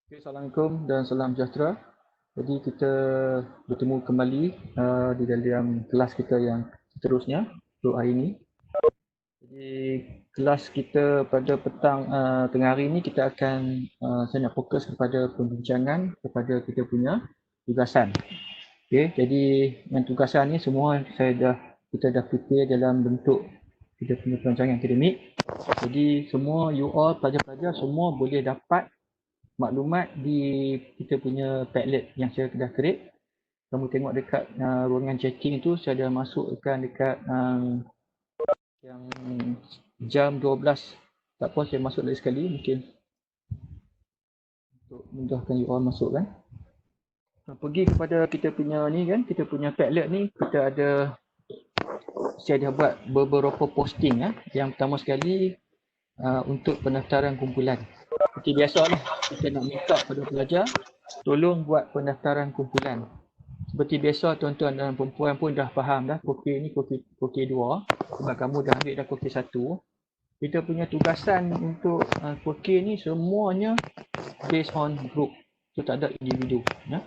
Okay, Assalamualaikum dan salam sejahtera. Jadi kita bertemu kembali di dalam kelas kita yang seterusnya untuk hari ini. Jadi kelas kita pada petang tengah hari ini kita akan saya nak fokus kepada pembincangan kepada kita punya tugasan. Okay, jadi yang tugasan ni semua kita dah prepare dalam bentuk kita punya perancangan akademik. Jadi semua you all pelajar-pelajar semua boleh dapat maklumat di kita punya Padlet yang saya dah create. Kamu tengok dekat ruangan checking tu saya dah masukkan dekat yang jam 12. Tak apa, saya masuk lagi sekali mungkin untuk mudahkan you all masuk kan. Pergi kepada kita punya ni kan, kita punya Padlet ni kita ada, saya dah buat beberapa posting ya. Yang pertama sekali untuk pendaftaran kumpulan. Seperti biasalah, kita nak minta kepada pelajar tolong buat pendaftaran kumpulan. Seperti biasa tuan-tuan dan perempuan pun dah faham dah Kokir ni Kokir 2 sebab kamu dah ambil dah Kokir 1. Kita punya tugasan untuk Kokir ni semuanya based on group. So tak ada individu ya.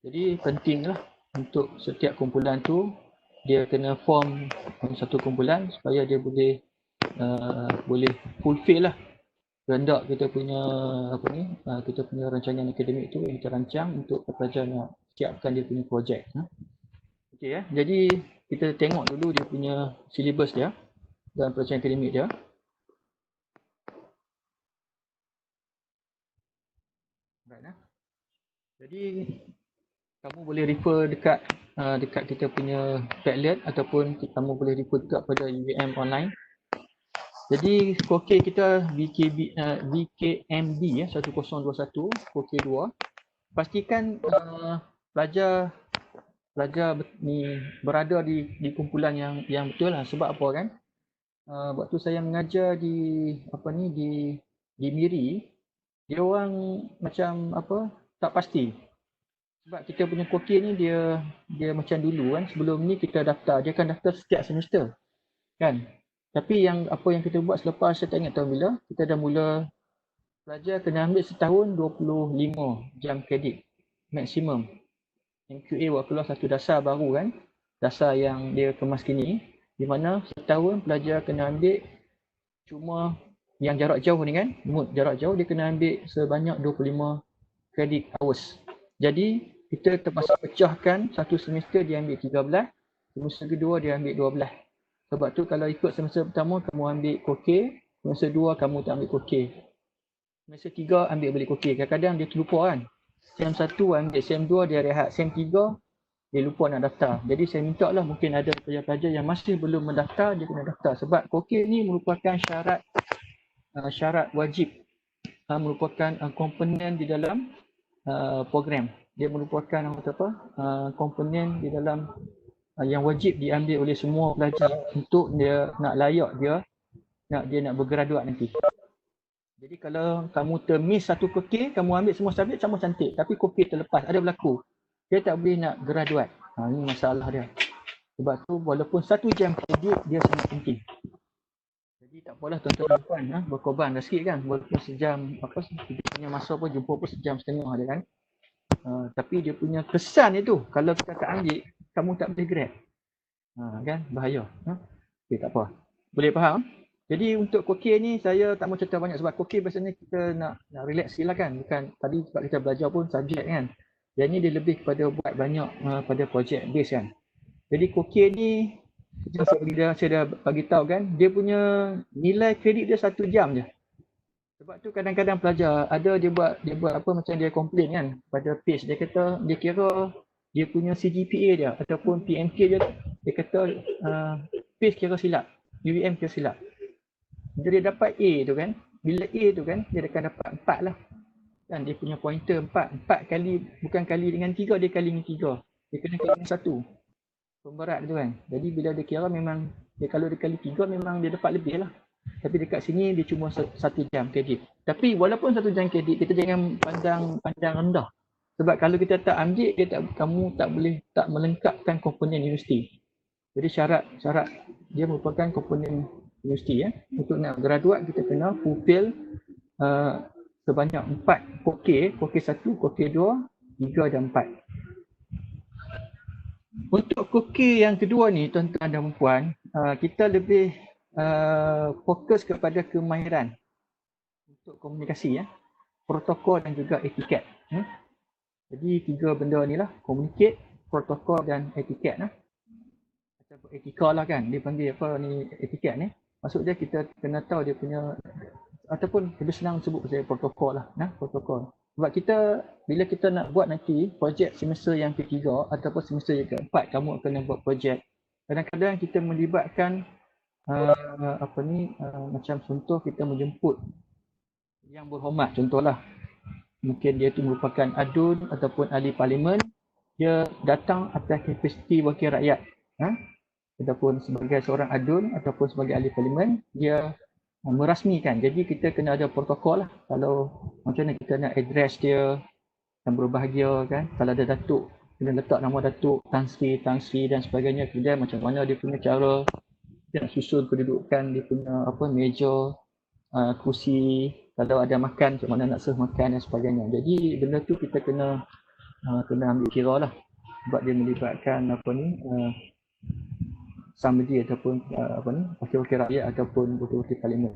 Jadi pentinglah untuk setiap kumpulan tu dia kena form satu kumpulan supaya dia boleh fulfill lah rendak kita punya kita punya rancangan akademik tu yang kita rancang untuk pelajar nak siapkan dia punya projek. Okey ya. Jadi kita tengok dulu dia punya silibus dia dan perancangan akademik dia. Right, jadi kamu boleh refer dekat kita punya Padlet ataupun kamu boleh refer dekat pada UVM online. Jadi Kokir kita VKMB ya 1021 Kokir 2. Pastikan pelajar ni berada di kumpulan yang betul lah. Sebab apa kan? Waktu saya mengajar di di Miri, dia orang macam tak pasti. Sebab kita punya Kokir ni dia macam dulu kan, sebelum ni kita daftar, dia akan daftar setiap semester. Kan? Tapi apa yang kita buat selepas, saya tak ingat tahun bila, kita dah mula pelajar kena ambil setahun 25 jam kredit maksimum. MQA buat keluar satu dasar baru kan, dasar yang dia kemas kini, di mana setahun pelajar kena ambil cuma yang jarak jauh ni kan, jarak jauh dia kena ambil sebanyak 25 credit hours. Jadi kita terpaksa pecahkan satu semester dia ambil 13, semester kedua dia ambil 12. Sebab tu kalau ikut semester pertama kamu ambil Kokir, semester 2 kamu tak ambil Kokir. Semester 3 ambil balik Kokir. Kadang-kadang dia terlupa kan. Sem 1 ambil, Sem 2 dia rehat, Sem 3 dia lupa nak daftar. Jadi saya minta lah mungkin ada pelajar-pelajar yang masih belum mendaftar, dia kena daftar. Sebab Kokir ni merupakan syarat wajib, merupakan komponen di dalam program. Dia merupakan komponen di dalam yang wajib diambil oleh semua pelajar untuk dia nak layak dia nak bergraduat nanti. Jadi kalau kamu termiss satu Kokir, kamu ambil semua subjek sama cantik, tapi Kokir terlepas, ada berlaku, dia tak boleh nak graduat. Ini masalah dia. Sebab tu walaupun 1 jam kredit dia sangat penting. Jadi tak apalah tuan-tuan dan puan berkorban dah sikit kan, walaupun sejam dia punya masa pun jumpa pun sejam setengah dia kan. Tapi dia punya kesan itu kalau kita tak ambil, kamu tak boleh grad. Kan bahaya. Okay, tak apa. Boleh faham? Jadi untuk Kokir ni saya tak mau cerita banyak sebab Kokir biasanya kita nak relax sikit lah kan. Bukan tadi sebab kita belajar pun subjek kan. Yang ni dia lebih kepada buat banyak pada project base kan. Jadi Kokir ni saya dah bagi tahu kan, dia punya nilai kredit dia 1 jam je. Sebab tu kadang-kadang pelajar ada dia buat apa macam dia komplain kan pada page, dia kata dia kira dia punya CGPA dia ataupun PMK dia kata page kira silap, UVM kira silap. Jadi dia dapat A tu kan, bila A tu kan dia akan dapat 4 lah. Kan dia punya pointer 4 kali, bukan kali dengan 3, dia kali dengan 3. Dia kena kali dengan 1. Pemberat tu kan. Jadi bila dia kira memang kalau dia kali 3 memang dia dapat lebih lah. Tapi dekat sini dia cuma 1 jam kredit. Tapi walaupun 1 jam kredit, kita jangan pandang rendah. Sebab kalau kita tak ambil, kamu tak boleh tak melengkapkan komponen universiti. Jadi syarat dia merupakan komponen universiti ya. Untuk nak graduate kita kena fulfill sebanyak 4 kokil 1, kokil 2, 3 dan 4. Untuk kokil yang kedua ni tuan-tuan dan puan, kita lebih fokus kepada kemahiran untuk komunikasi, protokol dan juga etiket. Jadi 3 benda ni lah, communicate, protokol dan etiket lah. Atau etika lah kan, dia panggil apa ni etiket ni. Maksud dia kita kena tahu dia punya, ataupun lebih senang sebut pasal protokol lah, protokol. Sebab kita, bila kita nak buat nanti projek semester yang ketiga ataupun semester yang keempat, kamu akan buat projek. Kadang-kadang kita melibatkan macam contoh kita menjemput yang berhormat, contohlah. Mungkin dia tu merupakan adun ataupun ahli parlimen, dia datang atas kapasiti wakil rakyat. Ataupun sebagai seorang adun ataupun sebagai ahli parlimen, dia merasmikan. Jadi kita kena ada protokol lah. Kalau macam mana kita nak address dia dan berbahagia kan. Kalau ada datuk, kena letak nama datuk, Tan Sri dan sebagainya. Kemudian macam mana dia punya cara, dia nak susun kedudukan dia punya meja, kursi, kalau ada makan macam mana nak serve makan dan sebagainya. Jadi benda tu kita kena ambil kira lah. Sebab dia melibatkan somebody ataupun wakil-wakil rakyat ataupun wakil-wakil parlimen.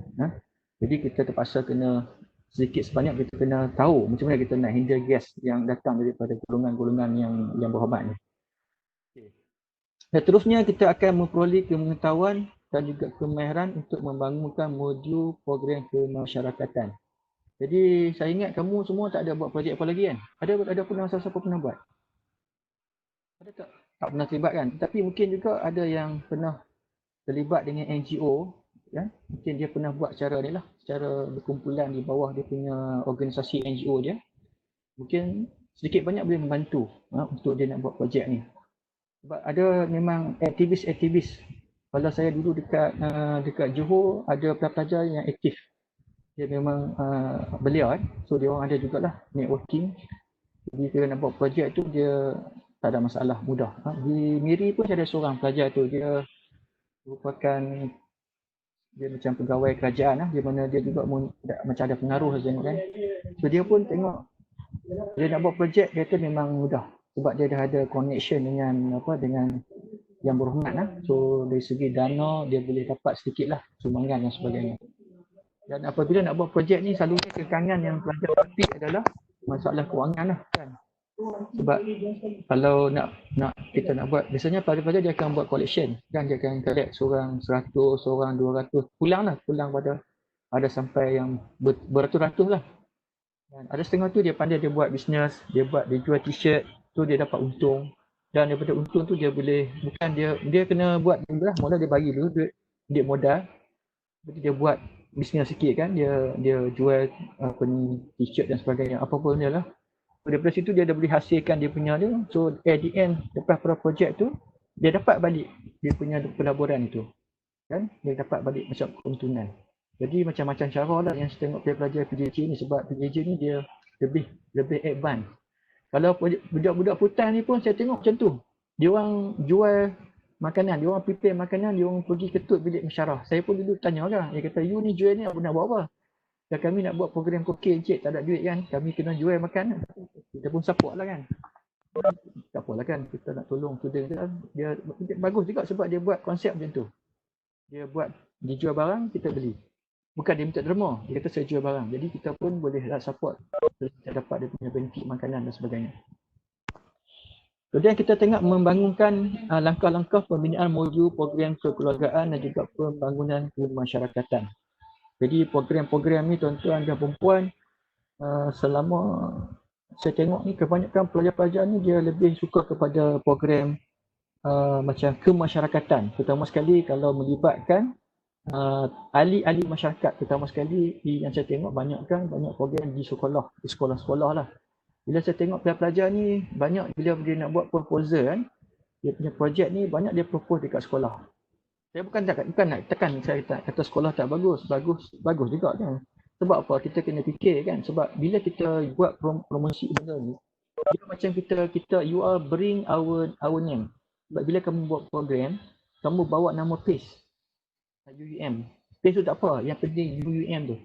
Jadi kita terpaksa kena sedikit sebanyak kita kena tahu macam mana kita nak handle guest yang datang daripada golongan-golongan yang berhormat ni. Dan terusnya kita akan memperoleh pengetahuan dan juga kemahiran untuk membangunkan modul program kemasyarakatan. Jadi saya ingat kamu semua tak ada buat projek apa lagi kan? Ada pun siapa pernah buat? Ada tak? Tak pernah terlibat kan? Tapi mungkin juga ada yang pernah terlibat dengan NGO, ya? Mungkin dia pernah buat secara ni lah, secara berkumpulan di bawah dia punya organisasi NGO dia. Mungkin sedikit banyak boleh membantu untuk dia nak buat projek ni. Sebab ada memang aktivis-aktivis. Kalau saya dulu dekat Johor, ada pelajar yang aktif. Dia memang belia so dia orang ada jugalah networking. Jadi kalau nak buat projek tu dia tak ada masalah, mudah. Di Miri pun ada seorang pelajar tu, dia merupakan dia macam pegawai kerajaan lah, di mana dia juga macam ada pengaruh saja kan. So dia pun tengok dia nak buat projek, dia tu memang mudah sebab dia dah ada connection dengan yang berhormat lah. So dari segi dana dia boleh dapat sedikit lah sumbangan dan sebagainya. Dan apabila nak buat projek ni, selalunya kekangan yang pelajar hadapi adalah masalah kewangan lah kan. Sebab kalau kita nak buat, biasanya pelajar-pelajar dia akan buat collection kan, dia akan collect seorang 100, seorang 200, pulang pada ada sampai yang beratus-ratus lah. Dan ada setengah tu dia pandai dia buat bisnes, dia jual t-shirt, tu dia dapat untung. Dan daripada untung tu dia boleh, bukan dia kena buat lah, mula dia bagi dulu duit modal. Jadi dia buat bisnes sikit kan, dia jual t-shirt dan sebagainya, apa pun dia lah. So, daripada situ dia dah boleh hasilkan dia punya dia. So at the end, lepas pada projek tu, dia dapat balik dia punya pelaburan itu. Kan? Dia dapat balik macam keuntungan. Jadi macam-macam cara lah yang saya tengok pelajar PJJ ni, sebab PJJ ni dia lebih advance. Kalau budak-budak putan ni pun saya tengok macam tu. Dia orang jual makanan, dia orang prepare makanan, dia orang pergi ketut bilik mesyarah. Saya pun dulu tanya lah, dia kata, you ni jual ni nak buat apa? Dan kami nak buat program kokil, cik, tak ada duit kan, kami kena jual makanan. Kita pun support lah kan. Tak apalah kan, kita nak tolong student kan. Dia bagus juga sebab dia buat konsep macam tu. Dia jual barang, kita beli. Bukan dia minta derma, dia kata saya jual barang. Jadi kita pun boleh support, kita dapat dia punya benefit makanan dan sebagainya. Kemudian kita tengah membangunkan langkah-langkah pembinaan modul program kekeluargaan dan juga pembangunan kemasyarakatan. Jadi program-program ni tuan-tuan dan perempuan, selama saya tengok ni kebanyakan pelajar-pelajar ni dia lebih suka kepada program macam kemasyarakatan. Terutama sekali kalau melibatkan ahli-ahli masyarakat, terutama sekali yang saya tengok banyak program di sekolah-sekolah lah. Bila saya tengok pelajar-pelajar ni banyak, bila dia nak buat proposal kan, dia punya projek ni banyak dia propose dekat sekolah. Saya bukan nak tekan, saya kata sekolah tak bagus juga kan. Sebab apa? Kita kena fikir kan, sebab bila kita buat promosi benda ni, dia macam kita you are bring our name. Sebab bila kamu buat program, kamu bawa nama PACE, UUM. PACE tu tak apa, yang penting UUM tu.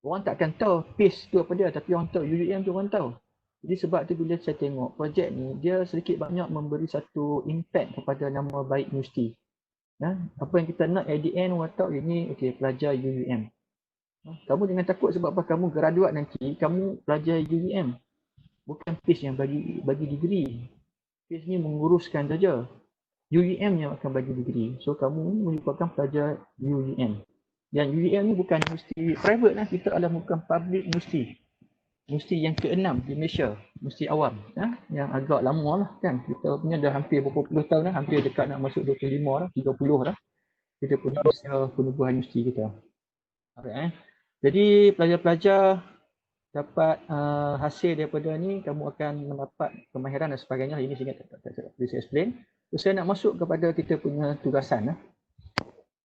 Orang takkan tahu pace tu apa dia, tapi orang tahu UUM tu orang tahu. Jadi sebab tu bila saya tengok projek ni, dia sedikit banyak memberi satu impact kepada nama baik universiti. Apa yang kita nak at the end, orang tahu ini okay, pelajar UUM. Kamu jangan takut sebab apa, kamu graduate nanti, kamu pelajar UUM. Bukan pace yang bagi degree. Pace ni menguruskan saja. UUM yang akan bagi degree. So kamu merupakan pelajar UUM. Dan UUM ni bukan universiti private lah, kita adalah bukan public universiti. Universiti yang ke-6 di Malaysia, universiti awam, yang agak lama lah kan. Kita punya dah hampir berapa puluh tahun lah, hampir dekat nak masuk 25 lah, 30 lah. Kita punya usaha penubuhan universiti kita. Alright, Jadi pelajar-pelajar dapat hasil daripada ni, kamu akan mendapat kemahiran dan sebagainya. Ini saya tak bisa explain. So, saya nak masuk kepada kita punya tugasan.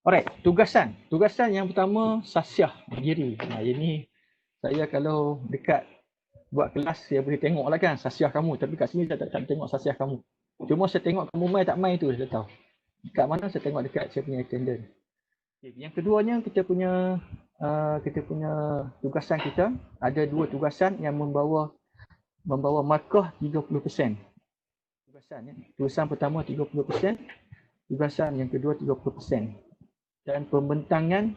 Alright, tugasan. Tugasan yang pertama, sasiah diri. Ini saya kalau dekat buat kelas, saya boleh tengok lah kan sasiah kamu. Tapi kat sini saya tak tengok sasiah kamu. Cuma saya tengok kamu main tak main tu, saya tahu. Dekat mana saya tengok dekat saya punya attendance. Okay, yang keduanya, kita punya tugasan kita. Ada dua tugasan yang membawa markah 30%. Tugasan pertama 30%. Tugasan yang kedua 30%. Dan pembentangan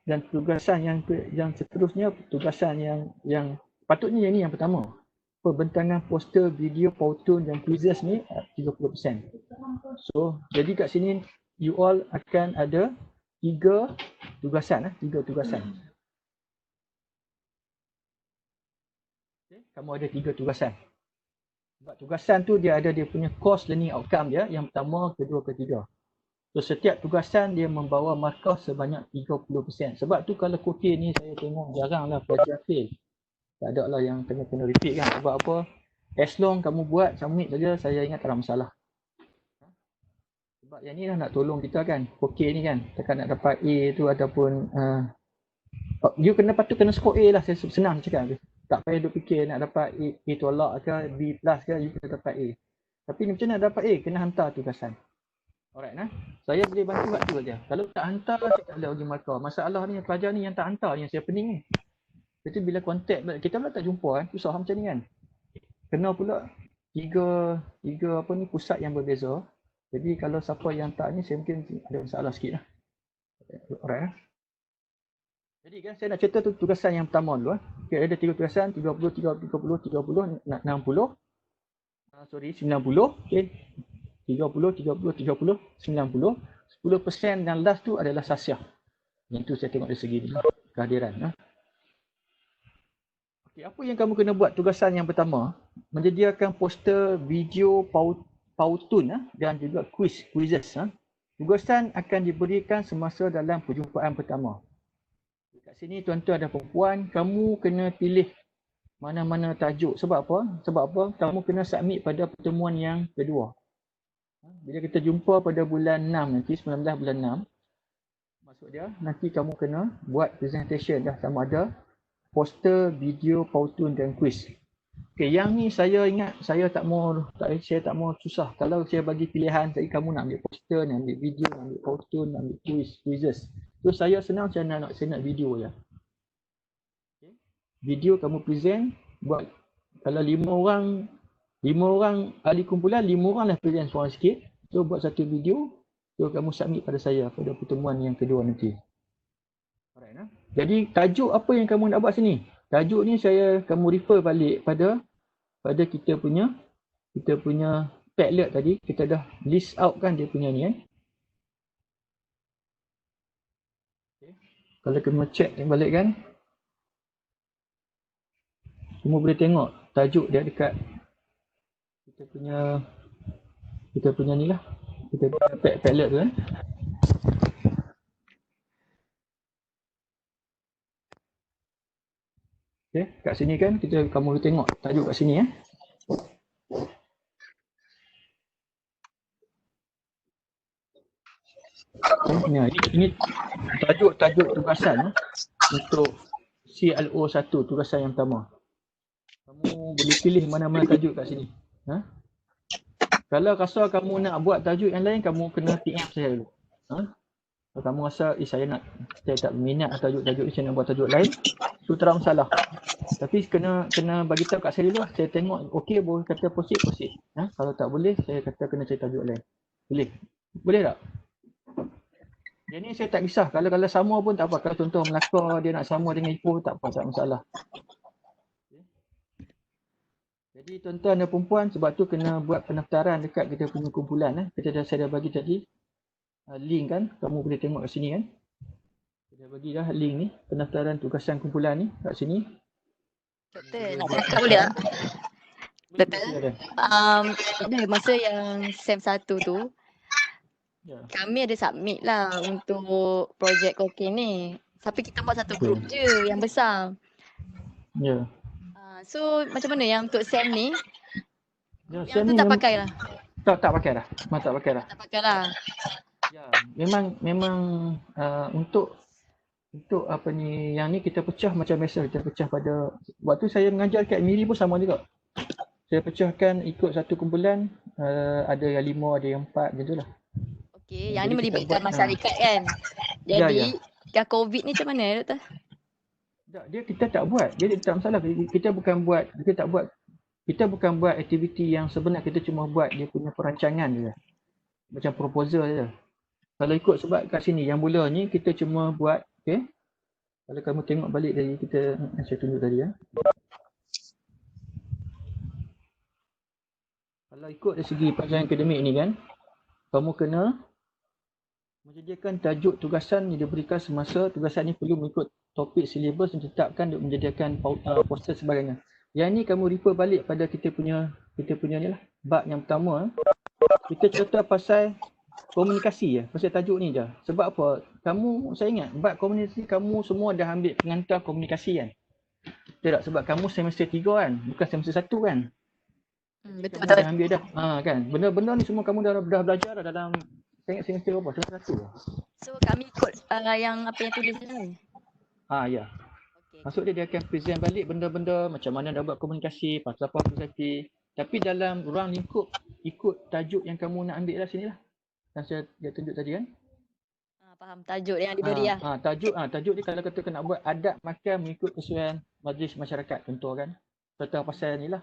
dan tugasan yang seterusnya, tugasan yang patutnya yang ni yang pertama. Pembentangan poster, video, PowerPoint dan quizzes ni 30%. So, jadi kat sini you all akan ada 3 tugasan. Okay, kamu ada 3 tugasan. Sebab tugasan tu dia ada dia punya course learning outcome dia, yang pertama, kedua, ketiga. So, setiap tugasan dia membawa markah sebanyak 30%. Sebab tu kalau kokir ni saya tengok jaranglah pelajar fail. Tak ada lah yang kena repeat kan. Sebab apa? As long kamu buat, submit saja, saya ingat tak ada masalah. Sebab yang ni lah nak tolong kita kan. Kokir ni kan. Takkan nak dapat A tu ataupun you patut kena score A lah. Saya senang cakap. Tak payah duk fikir nak dapat A tolak ke, B plus ke, you kena dapat A. Tapi macam mana nak dapat A? Kena hantar tugasan. Alright, saya boleh bantu kat tu saja. Kalau tak hantar, saya tak boleh bagi markah. Masalah ni, pelajar ni yang tak hantar ni yang saya pening ni. Jadi bila kontak, kita pula tak jumpa kan, susah macam ni kan. Kena pula tiga pusat yang berbeza. Jadi kalau siapa yang tak ni, saya mungkin ada masalah sikit lah. Alright. Jadi kan saya nak cerita tu tugasan yang pertama dulu. Okay, ada 3 tugasan, 30, 60. 90. Okay. 30, 90. 10% dan last tu adalah sasiah. Yang tu saya tengok dari segi kehadiran. Okay, apa yang kamu kena buat tugasan yang pertama? Menyediakan poster, video, PowerPoint dan juga quizzes. Tugasan akan diberikan semasa dalam perjumpaan pertama. Kat sini tuan-tuan dan puan, kamu kena pilih mana-mana tajuk. Sebab apa? Kamu kena submit pada pertemuan yang kedua. Bila kita jumpa pada bulan 6 nanti, 19 bulan 6, maksud dia nanti kamu kena buat presentation dah, sama ada poster, video, PowerPoint dan quiz. Okay, yang ni saya ingat saya tak mau susah. Kalau saya bagi pilihan, kamu nak ambil poster, nak ambil video, nak ambil PowerPoint, nak ambil quizzes. So saya senang, saya nak video je. Okay. Video kamu present, buat kalau 5 orang ahli kumpulan, 5 orang lah present seorang sikit. So buat satu video, so kamu submit pada saya pada pertemuan yang kedua nanti. Alright, jadi tajuk apa yang kamu nak buat sini? Tajuk ni kamu refer balik pada kita punya Padlet tadi. Kita dah list out kan dia punya ni kan. Okay. Kalau kamu check balik kan, kamu boleh tengok tajuk dia dekat kita punya ni lah, kita punya Padlet tu kan. Okay, kat sini kan kamu boleh tengok tajuk kat sini . Ini tajuk tugasan untuk CLO1, tugasan yang pertama. Kamu boleh pilih mana-mana tajuk kat sini. Kalau rasa kamu nak buat tajuk yang lain, kamu kena PM saya dulu. Kalau kamu rasa, saya tak minat tajuk-tajuk ni, saya nak buat tajuk lain, tu tak ada masalah. Tapi kena bagi tahu kat saya dulu lah. Saya tengok okey, boleh kata proceed. Kalau tak boleh, saya kata kena cari tajuk lain. Boleh? Boleh tak? Yang ni saya tak kisah. Kalau sama pun tak apa. Kalau contoh Melaka dia nak sama dengan Ipoh, tak apa, tak masalah. Jadi tuan-tuan dan perempuan, sebab tu kena buat pendaftaran dekat kita punya kumpulan. Saya dah bagi tadi link kan. Kamu boleh tengok kat sini kan. Saya dah bagi dah link ni. Pendaftaran tugasan kumpulan ni kat sini. Doktor, nak cakap boleh tak? Doktor, ada masa yang SEM 1 tu, kami ada submit lah untuk projek kokin ni. Tapi kita buat satu group je yang besar. Ya. So macam mana yang untuk SEM ni? Ya, yang tu tak pakai lah. Tak pakai dah. Tak pakai lah. Ya, memang untuk apa ni, yang ni kita pecah macam biasa. Kita pecah pada waktu saya mengajar kat Miri pun sama juga. Saya pecahkan ikut satu kumpulan, ada yang 5, ada yang 4 macam lah. Okey, yang ni melibatkan masyarakat kan. Jadi ya. COVID ni macam mana doktor? Kita tak buat. Dia tak masalah. Kita bukan buat aktiviti yang sebenar, kita cuma buat dia punya perancangan je. Macam proposal je. Kalau ikut sebab kat sini yang mula ni kita cuma buat, okey. Kalau kamu tengok balik dari saya tunjuk tadi ya. Kalau ikut dari segi pelajaran akademik ni kan, kamu kena menyediakan tajuk tugasan yang diberikan semasa tugasan ni perlu mengikut topik silibus yang ditetapkan untuk menyediakan poster sebagainya. Yang ni kamu refer balik pada kita punya ni lah, bab yang pertama. Kita cerita pasal komunikasi je, pasal tajuk ni je. Sebab apa? Saya ingat bab komunikasi kamu semua dah ambil pengantar komunikasi kan. Betul tak? Sebab kamu semester 3 kan, bukan semester 1 kan. Betul. Dah ambil dah. Kan. Benda-benda ni semua kamu dah belajar dah dalam semester berapa? Semester 1. So kami ikut yang apa yang tulis ni. Ya. Okay. Maksud dia akan present balik benda-benda macam mana dah buat komunikasi, pasal apa komunikasi. Tapi dalam ruang lingkup ikut tajuk yang kamu nak ambil lah sini lah. Yang saya tunjuk tadi kan. Faham tajuk yang diberi lah. Tajuk ni kalau kata nak buat adab makan mengikut kesesuaian majlis masyarakat contoh kan. Contoh pasal ni lah.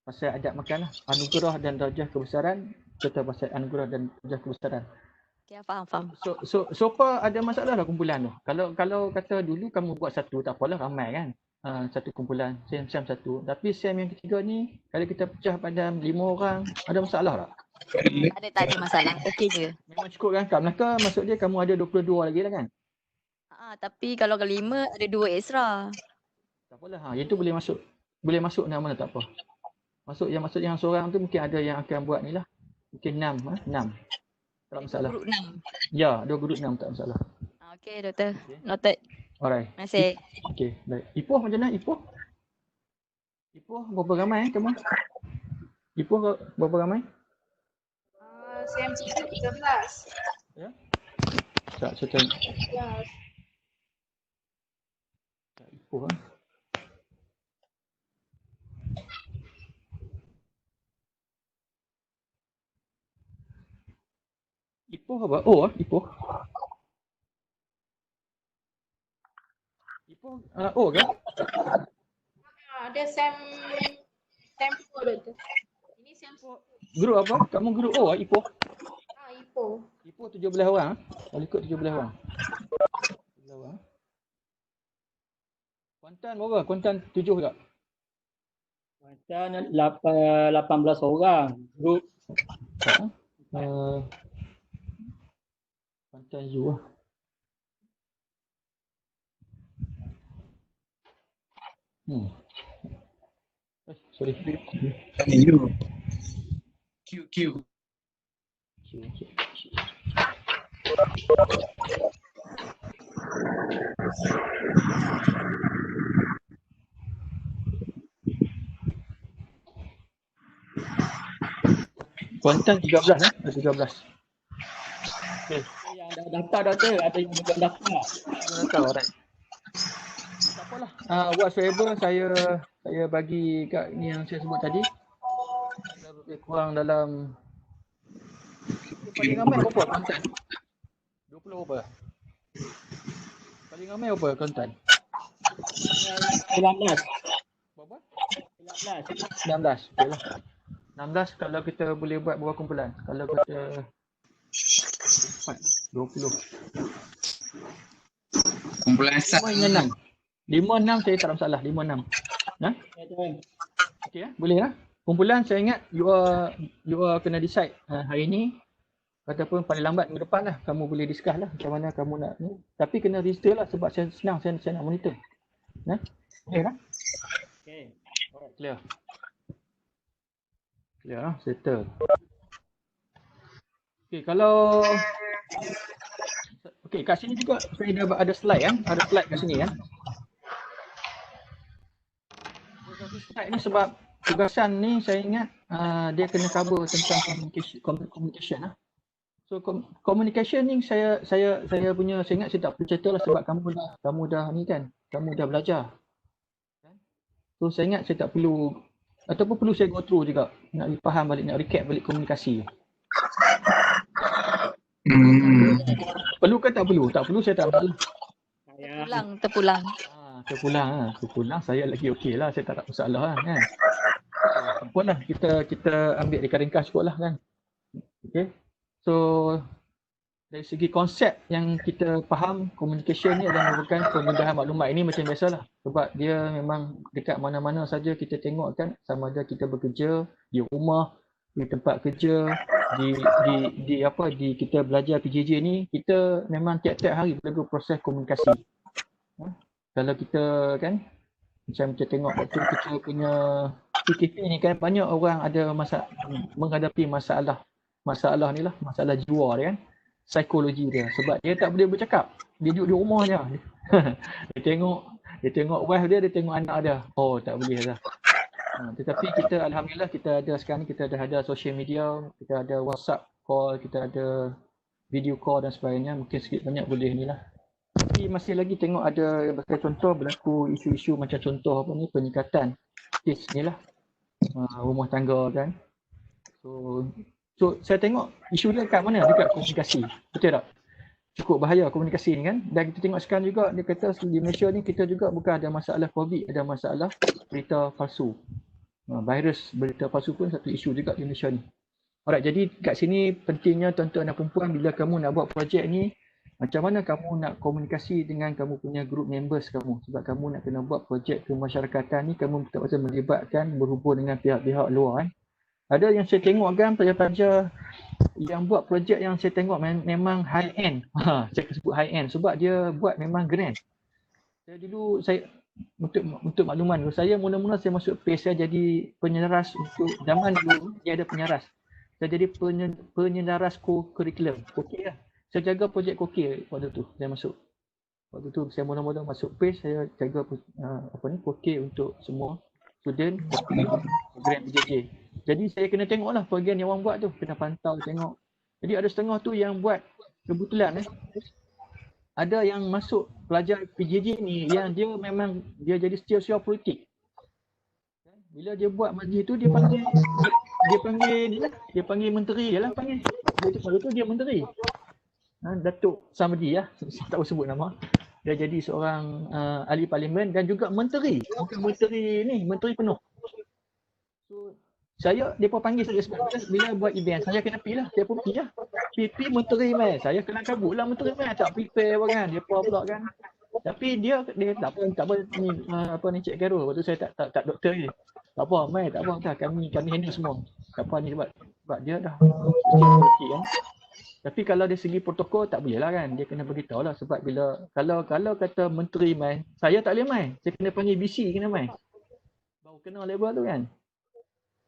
Pasal adab makan lah. Anugerah dan darjah kebesaran. Contoh pasal anugerah dan darjah kebesaran. Okay, faham. So far ada masalah lah kumpulan tu. Kalau kata dulu kamu buat satu, tak apalah, ramai kan. Satu kumpulan, SEM satu. Tapi SEM yang ketiga ni, kalau kita pecah pada 5 orang, ada masalah tak? Tak ada masalah. Okey je. Memang cukup kan? Kat Melaka maksud dia kamu ada 22 lagi lah kan? Tapi kalau ke 5 ada 2 extra. Tak apalah. Itu boleh masuk. Boleh masuk nama tak apa. Maksud yang seorang tu mungkin ada yang akan buat ni lah. Mungkin 6. Tak masalah. Group 6. Ya, 2 group 6 tak masalah. Okey doktor. Okay. Noted. Alright. Terima kasih. Okey, baik. Ipoh macam mana Ipoh? Ipoh berapa ramai kamu? Ipoh berapa ramai? SEM 13. Ya. Tak, saya tengok. Tak, Ipoh kan. Ipoh apa? Ipoh. Ipoh, ke? Ada SEM 4 tu. Ini SEM 4. Grup apa? Kamu grup O Ipoh? Ipoh. Ipoh 17 orang. Kalau ikut 17 orang. 17 orang. Kuantan berapa? Kuantan 7 tak? Kuantan 18 orang. Grup. Kuantan U lah. Sorry. U. Q. Kuantan 13 13. Okay. Yang dah daftar doktor, ada yang belum daftar. Alright. Tak apalah. Whatsoever saya bagi kat ni yang saya sebut tadi. Lebih kurang dalam paling ramai berapa Kuantan? 20 berapa? Paling ramai apa tuan-tuan? 19. Berapa? 19. 19. Okey lah. 16 kalau kita boleh buat berapa kumpulan? Kalau kita 20. Kumpulan sat. 5, 6 saya tak ada masalah. 5, 6. Ya, tuan. Okey ya, boleh lah. Kumpulan saya ingat you are kena decide hari ni ataupun paling lambat minggu depan lah kamu boleh discuss lah macam mana kamu nak ni. Tapi kena register lah sebab saya senang saya nak monitor. Okey lah. Okey. Clear. Clear lah, settle. Okey, kalau okey kat sini juga saya dah ada slide kan? Ada slide kat sini kan? Slide ni sebab tugasan ni saya ingat dia kena cover tentang communication lah. So communication ni saya punya saya ingat saya tak perlu cerita lah sebab kamu dah ni kan, kamu dah belajar. So saya ingat saya tak perlu ataupun perlu saya go through juga nak faham balik, nak recap balik komunikasi. Perlu ke tak perlu? Tak perlu saya tak perlu. Terpulang. Terpulang saya lagi okey lah, saya tak ada masalah lah kan. Apalah kita ambil dia ringkas kot lah kan. Okay. So dari segi konsep yang kita faham, communication ni adalah merupakan pemindahan maklumat. Ini macam biasalah sebab dia memang dekat mana-mana saja kita tengok kan, sama ada kita bekerja di rumah, di tempat kerja, di kita belajar PJJ ni, kita memang tiap-tiap hari berlaku proses komunikasi. Kalau kita kan macam kita tengok waktu kita punya PKP ni kan, banyak orang ada menghadapi masalah ni lah, masalah jiwa dia kan, psikologi dia, sebab dia tak boleh bercakap, dia duduk di rumah je. dia tengok wife dia tengok anak dia, oh tak boleh lah. Tetapi kita alhamdulillah kita ada sekarang ni, kita ada social media, kita ada WhatsApp call, kita ada video call dan sebagainya, mungkin sikit banyak boleh ni lah. Tapi masih lagi tengok ada contoh berlaku isu-isu macam contoh apa ni, penyekatan kes ni lah, rumah tangga kan. So saya tengok isu dia kat mana? Dekat komunikasi. Betul tak? Cukup bahaya komunikasi ni kan. Dan kita tengok sekarang juga dia kata di Malaysia ni kita juga bukan ada masalah COVID, ada masalah berita palsu. Virus berita palsu pun satu isu juga di Malaysia ni. Alright, jadi kat sini pentingnya tuan-tuan dan perempuan bila kamu nak buat projek ni, macam mana kamu nak komunikasi dengan kamu punya group members kamu. Sebab kamu nak kena buat projek kemasyarakatan ni, kamu betul-betul melibatkan, berhubung dengan pihak-pihak luar kan. Ada yang saya tengok kan, pelajar-pelajar yang buat projek yang saya tengok memang high end. Saya sebut high end sebab dia buat memang grand. Saya dulu, untuk makluman, saya mula-mula saya masuk PACE, saya jadi penyenaras untuk, zaman dulu dia ada penyenaras. Saya jadi penyenaras kurikulum. Okey lah. Saya jaga projek kokil waktu tu saya masuk. Waktu tu saya mula-mula masuk PACE, saya jaga kokil untuk semua student program PJJ. Jadi saya kena tengoklah program yang orang buat tu, kena pantau tengok. Jadi ada setengah tu yang buat kebetulan ada yang masuk pelajar PJJ ni yang dia memang dia jadi sosial politik. Bila dia buat majlis tu dia panggil menteri dia lah panggil. Dia tu dia menteri. Datuk Samadi lah, saya tak sebut nama. Dia jadi seorang ahli parlimen dan juga menteri. Bukan menteri ni, menteri penuh. So, dia panggil saya sebab bila buat event, saya kena pergi lah. Saya pun pergi lah. PP menteri mai. Saya kena kabut lah menteri mai. Tak prepare apa kan. Dia pula kan. Tapi dia tak apa ni Cik Carol. Waktu saya tak doktor ni. Tak apa mai, tak apa. Kami handle semua. Tak apa ni sebab dia dah politik kan. Tapi kalau dari segi protokol tak boleh lah kan. Dia kena beritahu lah sebab bila kalau kata menteri mai, saya tak boleh mai. Saya kena panggil BC kena mai. Baru kena level tu kan.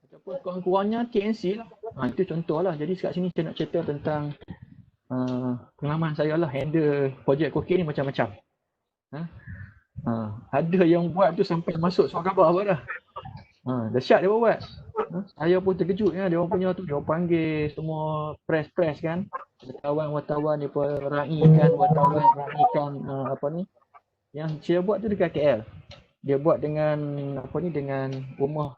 Ataupun kurang-kurangnya TNC lah. Itu contoh lah. Jadi kat sini saya nak cerita tentang pengalaman saya lah handle projek kokil ni macam-macam. Ada yang buat tu sampai masuk surat khabar apa dah. Dahsyat dia buat. Saya pun terkejut ya, dia orang punya tu, dia orang panggil semua press kan. Wartawan dia pun raikan, apa ni. Yang saya buat tu dekat KL. Dia buat dengan dengan rumah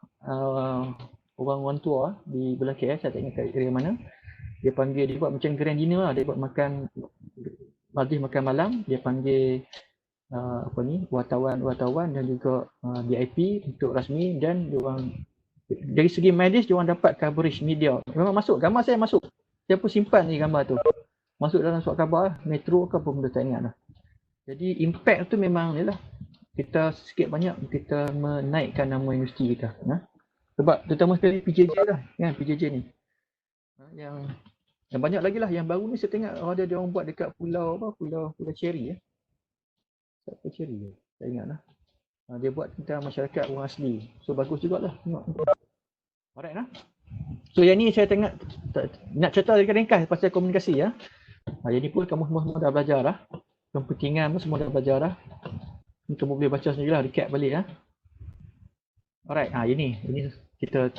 orang tua di belah KL, saya tak ingat kat area mana. Dia panggil, dia buat macam grand dinner lah, dia buat makan majlis makan malam, dia panggil wartawan dan juga VIP untuk rasmi, dan diorang dari segi medis diorang dapat coverage media. Memang masuk, gambar saya masuk. Saya pun simpan ni gambar tu. Masuk dalam surat khabar Metro ke apa benda tak ingat lah. Jadi impact tu memang ni lah. Kita sikit banyak kita menaikkan nama universiti kita. Sebab terutama sekali PJJ lah kan, PJJ ni. Yang banyak lagi lah, yang baru ni saya tengok ada dia orang buat dekat pulau Cherry Pulau Cherry ke? Tak ingat lah. Dia buat tentang masyarakat orang asli. So bagus jugalah tengok. Alright lah. So yang ni saya tengok nak cerita ringkas pasal komunikasi ya. Yang ni pun kamu semua dah belajar lah. Kepentingan pun semua dah belajar lah. Kamu boleh baca sendiri lah, recap balik ya. Alright, ini kita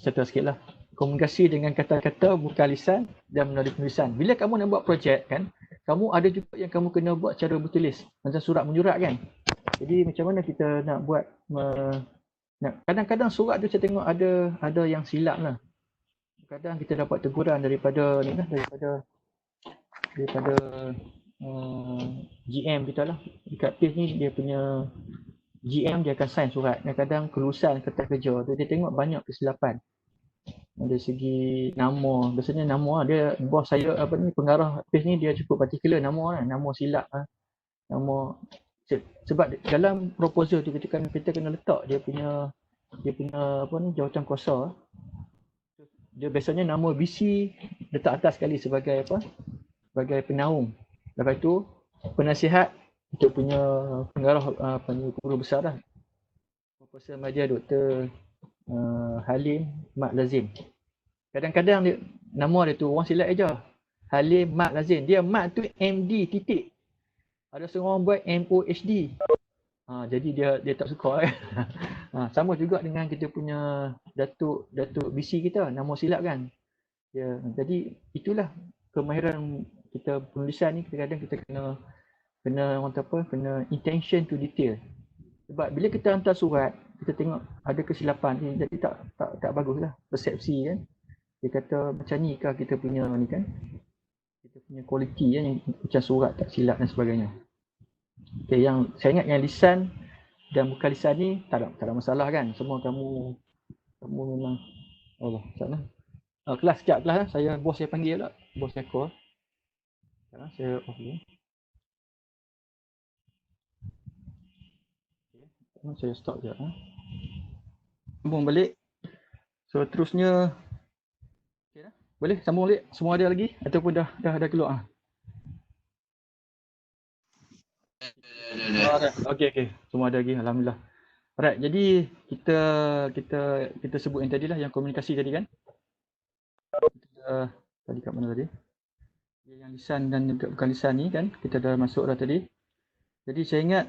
cerita sikit lah. Komunikasi dengan kata-kata, bukan lisan dan melalui penulisan. Bila kamu nak buat projek kan, kamu ada juga yang kamu kena buat cara bertulis. Macam surat menyurat kan. Jadi macam mana kita nak buat, kadang-kadang surat tu saya tengok ada yang silap lah. Kadang kita dapat teguran daripada GM kita lah. Dekat page ni dia punya GM dia akan sign surat. Kadang-kadang kelulusan kertas kerja tu dia tengok banyak kesilapan. Dari segi nama, biasanya nama dia bos saya pengarah page ni dia cukup particular nama silap nama, sebab dalam proposal tu kita kena letak dia punya jawatan kuasa. Dia biasanya nama BC letak atas sekali sebagai sebagai penaung. Lepas tu penasihat untuk punya pengarah guru besar lah. Profesor Madya Dr. Halim Mat Lazim. Kadang-kadang dia, nama dia tu orang silap aja. Halim Mat Lazim. Dia Mat tu MD titik. Ada seorang buat MOHD. Jadi dia tak suka. Sama juga dengan kita punya Datuk BC kita, nama silap kan. Jadi itulah kemahiran kita penulisan ni, kadang-kadang kita kena intention to detail. Sebab bila kita hantar surat, kita tengok ada kesilapan ni, jadi tak baguslah persepsi kan. Dia kata macam ni kah kita punya ni kan. Kita punya kualiti yang macam surat tak silap dan sebagainya. Okay, yang saya ingat yang lisan dan bukan lisan ni tak ada masalah kan. Semua kamu memang Allah sana. Kelas sekejap kelas bos saya panggil pula. Bos saya call. Sekarang saya off dulu. Okay. Saya stop sekejap. Sambung balik. So terusnya okay, boleh sambung balik. Semua ada lagi ataupun dah keluar? Okey. Semua ada lagi, alhamdulillah. Alright, jadi kita sebut yang tadi lah, yang komunikasi tadi kan. Tadi kat mana tadi? Yang lisan dan juga bukan lisan ni kan, kita dah masuk dah tadi. Jadi saya ingat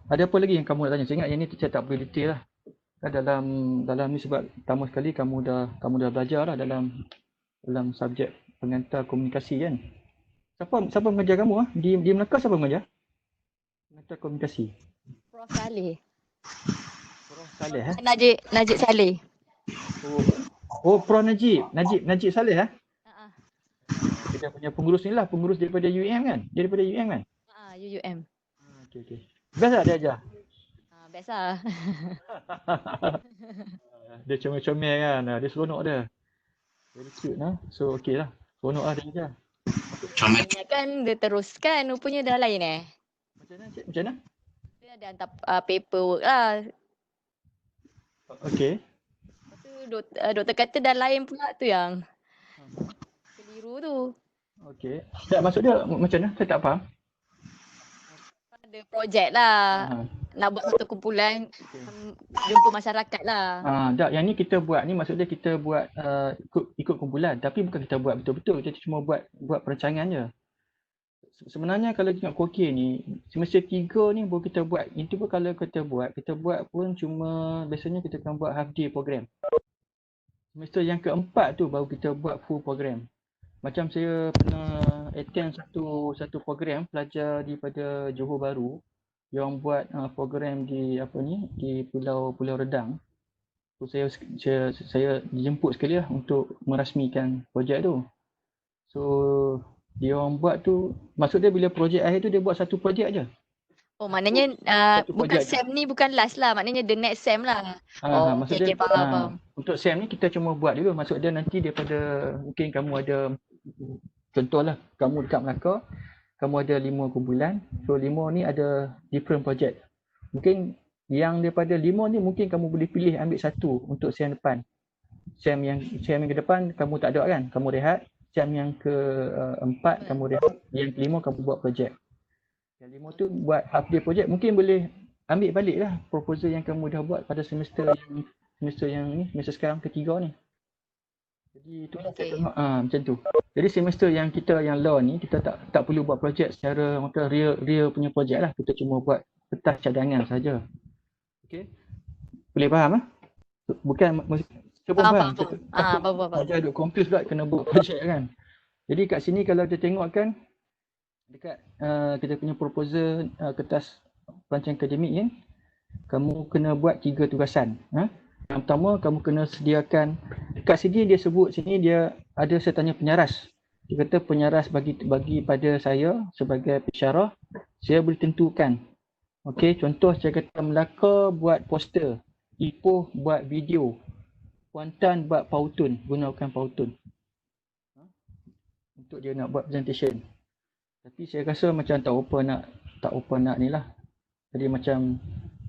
ada apa lagi yang kamu nak tanya? Saya ingat yang ni saya tak boleh detail lah. Dalam ni sebab pertama sekali kamu dah belajar lah dalam subjek pengantar komunikasi kan. Siapa mengajar kamu di Melaka, siapa mengajar? Pengantar komunikasi. Prof Saleh. Prof Saleh Najib Saleh. Prof Najib Saleh Kita punya pengurus ni lah, pengurus daripada UM kan? Daripada UM kan? UUM. Okey. Biasa dia ajar? Biasa. Dia comel-comel kan, dia seronok dia. Very cute lah. So okey lah. Seronok lah dia ajar. Comel. Kan dia teruskan, rupanya dah lain Macam mana? Dia ada hantar paperwork lah. Okey. Lepas tu doktor kata dah lain pula tu yang keliru tu. Okey. Tak, maksud dia macam mana? Saya tak faham. Ada projek lah. Nak buat satu kumpulan jumpa masyarakat lah. Yang ni kita buat ni maksudnya kita buat ikut kumpulan, tapi bukan kita buat betul-betul, kita cuma buat perancangan je. Sebenarnya kalau tengok Kokir ni, semester 3 ni baru kita buat. Itu pun kalau kita buat pun cuma biasanya kita akan buat half day program. Semester yang keempat tu baru kita buat full program. Macam saya pernah attend satu program pelajar daripada Johor Bahru yang buat program di Pulau Redang. So saya dijemput sekali lah untuk merasmikan projek tu. So dia orang buat tu, maksud dia bila projek akhir tu dia buat satu projek aja. Oh, maknanya Satu bukan projek je. SEM ni bukan last lah. Maknanya the next SEM lah. Oh, Maksud okay, dia faham, faham. untuk SEM ni kita cuma buat dulu. Maksud dia nanti daripada mungkin kamu ada, contohlah kamu dekat Melaka, kamu ada 5 kumpulan. So 5 ni ada different project. Mungkin yang daripada 5 ni mungkin kamu boleh pilih ambil satu untuk SEM depan. SEM yang ke depan kamu tak ada kan, kamu rehat. SEM yang ke-4 kamu rehat. Yang ke-5 kamu buat projek. Yang 5 tu buat half day project, mungkin boleh ambil balik lah proposal yang kamu dah buat pada semester sekarang ketiga ni. Jadi itulah saya tengok macam tu. Jadi semester yang kita yang law ni kita tak perlu buat projek secara real punya projek lah. Kita cuma buat kertas cadangan saja. Okey. Boleh faham ah? Bukan cuba faham. Faham. Ajar duk confuse pula kena buat projek kan. Jadi kat sini kalau kita tengok kan dekat kita punya proposal kertas perancangan akademik ni, kamu kena buat 3 tugasan. Yang pertama kamu kena sediakan, dekat sini dia sebut sini dia ada saya tanya penyaras. Dia kata penyaras bagi pada saya sebagai pensyarah, saya boleh tentukan. Okey, contoh saya kata Melaka buat poster, Ipoh buat video, Kuantan buat pautun, gunakan pautun. Untuk dia nak buat presentation. Tapi saya rasa macam tak apa nak ni lah. Jadi macam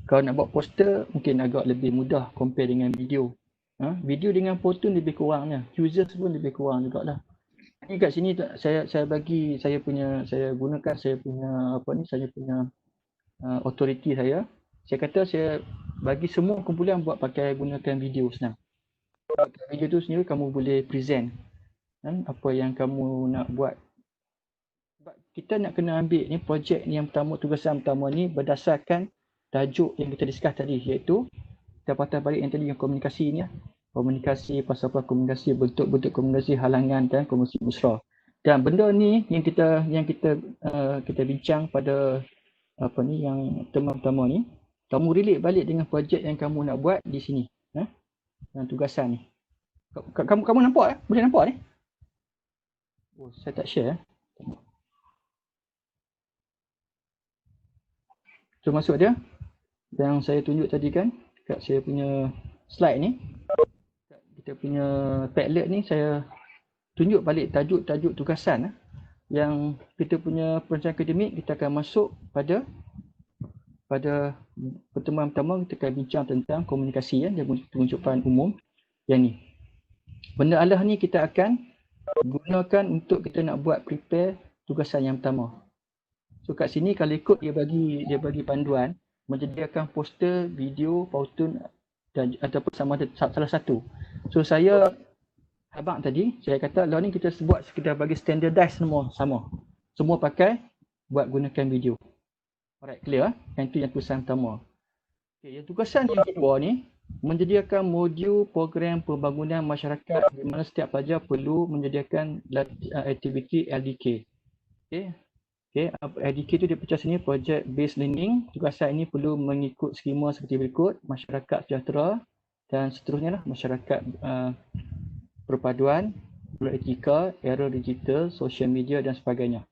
kalau nak buat poster mungkin agak lebih mudah compare dengan video. Video dengan pautun lebih kurangnya. Users pun lebih kurang jugalah. Ini kat sini saya gunakan saya punya authority saya. Saya kata saya bagi semua kumpulan buat pakai gunakan video senang. Video tu sendiri kamu boleh present apa yang kamu nak buat. Sebab kita nak kena ambil ni projek ni yang pertama, tugasan pertama ni berdasarkan tajuk yang kita discuss tadi, iaitu kita patah balik yang tadi yang komunikasi ni lah. Komunikasi, pasal apa komunikasi, bentuk-bentuk komunikasi, halangan dan komunikasi mesra. Dan benda ni yang kita bincang pada yang term pertama ni, kamu relate balik dengan projek yang kamu nak buat di sini. Yang tugasan ni. Kamu nampak Boleh nampak ni? Oh, saya tak share. So maksud dia yang saya tunjuk tadi kan kat saya punya slide ni, kita punya Padlet ni saya tunjuk balik tajuk-tajuk tugasan yang kita punya perancangan akademik kita akan masuk pada pertemuan pertama kita akan bincang tentang komunikasi dan pengucapan umum yang ni. Benda alah ni kita akan gunakan untuk kita nak buat prepare tugasan yang pertama. So kat sini kalau ikut dia bagi panduan menyediakan poster, video, pautun dan ataupun sama ada salah satu. So saya abang tadi saya kata lah ni kita buat sekedar bagi standardize semua sama. Semua pakai buat gunakan video. Alright, clear Yang itu yang tugasan pertama. Okay, yang tugasan yang kedua ni menyediakan modul program pembangunan masyarakat di mana setiap pelajar perlu menyediakan aktiviti LDK. Okay, LDK tu dia pecah sini project based learning. Tugasan ini perlu mengikut skema seperti berikut: masyarakat sejahtera dan seterusnya lah, masyarakat perpaduan, etika, era digital, social media dan sebagainya.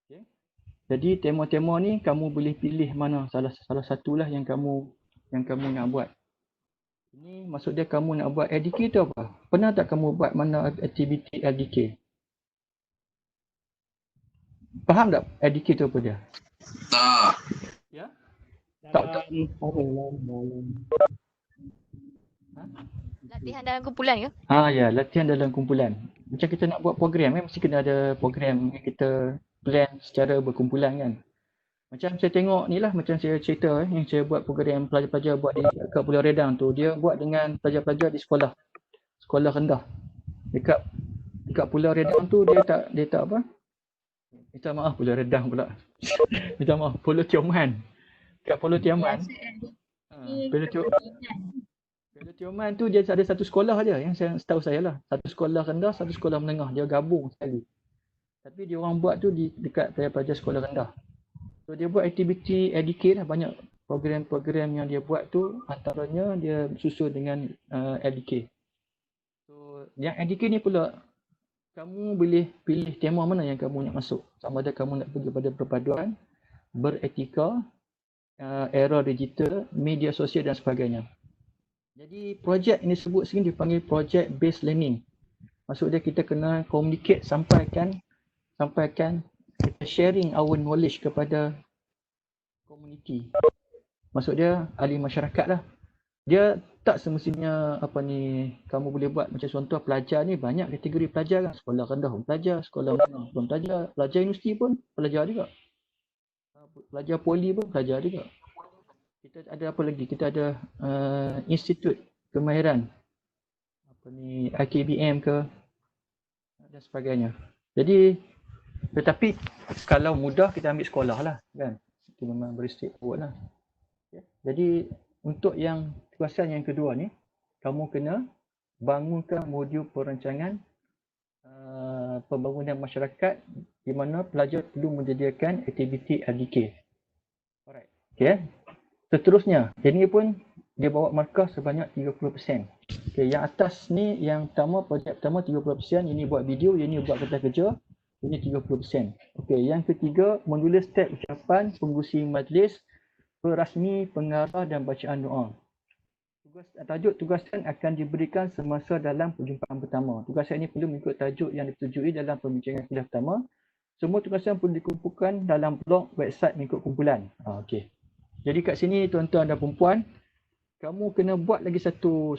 Okay. Jadi tema-tema ni kamu boleh pilih mana salah satulah yang kamu nak buat. Ini maksud dia kamu nak buat LDK tu apa? Pernah tak kamu buat mana aktiviti LDK? Faham tak LDK tu apa dia? Tak. Ya? Tak. Latihan dalam kumpulan ke? Ya, latihan dalam kumpulan. Macam kita nak buat program kan, mesti kena ada program yang kita plan secara berkumpulan kan. Macam saya tengok ni lah, macam saya cerita yang saya buat program pelajar-pelajar buat di kat Pulau Redang tu, dia buat dengan pelajar-pelajar di sekolah rendah. Dekat Pulau Redang tu dia tak apa? Minta maaf Pulau Redang pula. Minta maaf, Pulau Tioman. Kat Pulau Tioman. Pulau Tioman tu dia ada satu sekolah aja yang setahu saya lah. Satu sekolah rendah, satu sekolah menengah. Dia gabung sekali. Tapi dia orang buat tu dekat pelajar sekolah rendah. So dia buat aktiviti LDK lah, banyak program-program yang dia buat tu antaranya dia susun dengan LDK. So yang LDK ni pula kamu boleh pilih tema mana yang kamu nak masuk. Sama ada kamu nak pergi pada perpaduan, beretika, era digital, media sosial dan sebagainya. Jadi projek ini sebut sini dipanggil project based learning. Maksud dia kita kena communicate, sampaikan kita sharing our knowledge kepada komuniti. Maksud dia ahli masyarakat lah. Dia tak semestinya kamu boleh buat macam contoh pelajar ni, banyak kategori pelajar kan. Sekolah rendah pun pelajar, sekolah menengah pun pelajar, pelajar universiti pun pelajar juga. Pelajar poli pun pelajar juga. Kita ada apa lagi? Kita ada institut kemahiran. IKBM ke dan sebagainya. Jadi tetapi kalau mudah kita ambil sekolah lah kan. Itu memang very straightforward lah. Jadi untuk yang tugasan yang kedua ni, kamu kena bangunkan modul perancangan pembangunan masyarakat di mana pelajar perlu menyediakan aktiviti LDK. Alright. Okay. Seterusnya, ini pun dia bawa markah sebanyak 30%. Okay, yang atas ni yang pertama, projek pertama 30%, ini buat video, ini buat kerja, ini 30%. Okay, yang ketiga, menulis teks ucapan pengurusi majlis, perasmi, pengarah dan bacaan doa. Tajuk tugasan akan diberikan semasa dalam perjumpaan pertama. Tugasan ini perlu mengikut tajuk yang disetujui dalam pembincangan kuliah pertama. Semua tugasan perlu dikumpulkan dalam blog website mengikut kumpulan. Okey. Jadi kat sini tuan-tuan dan perempuan, kamu kena buat lagi satu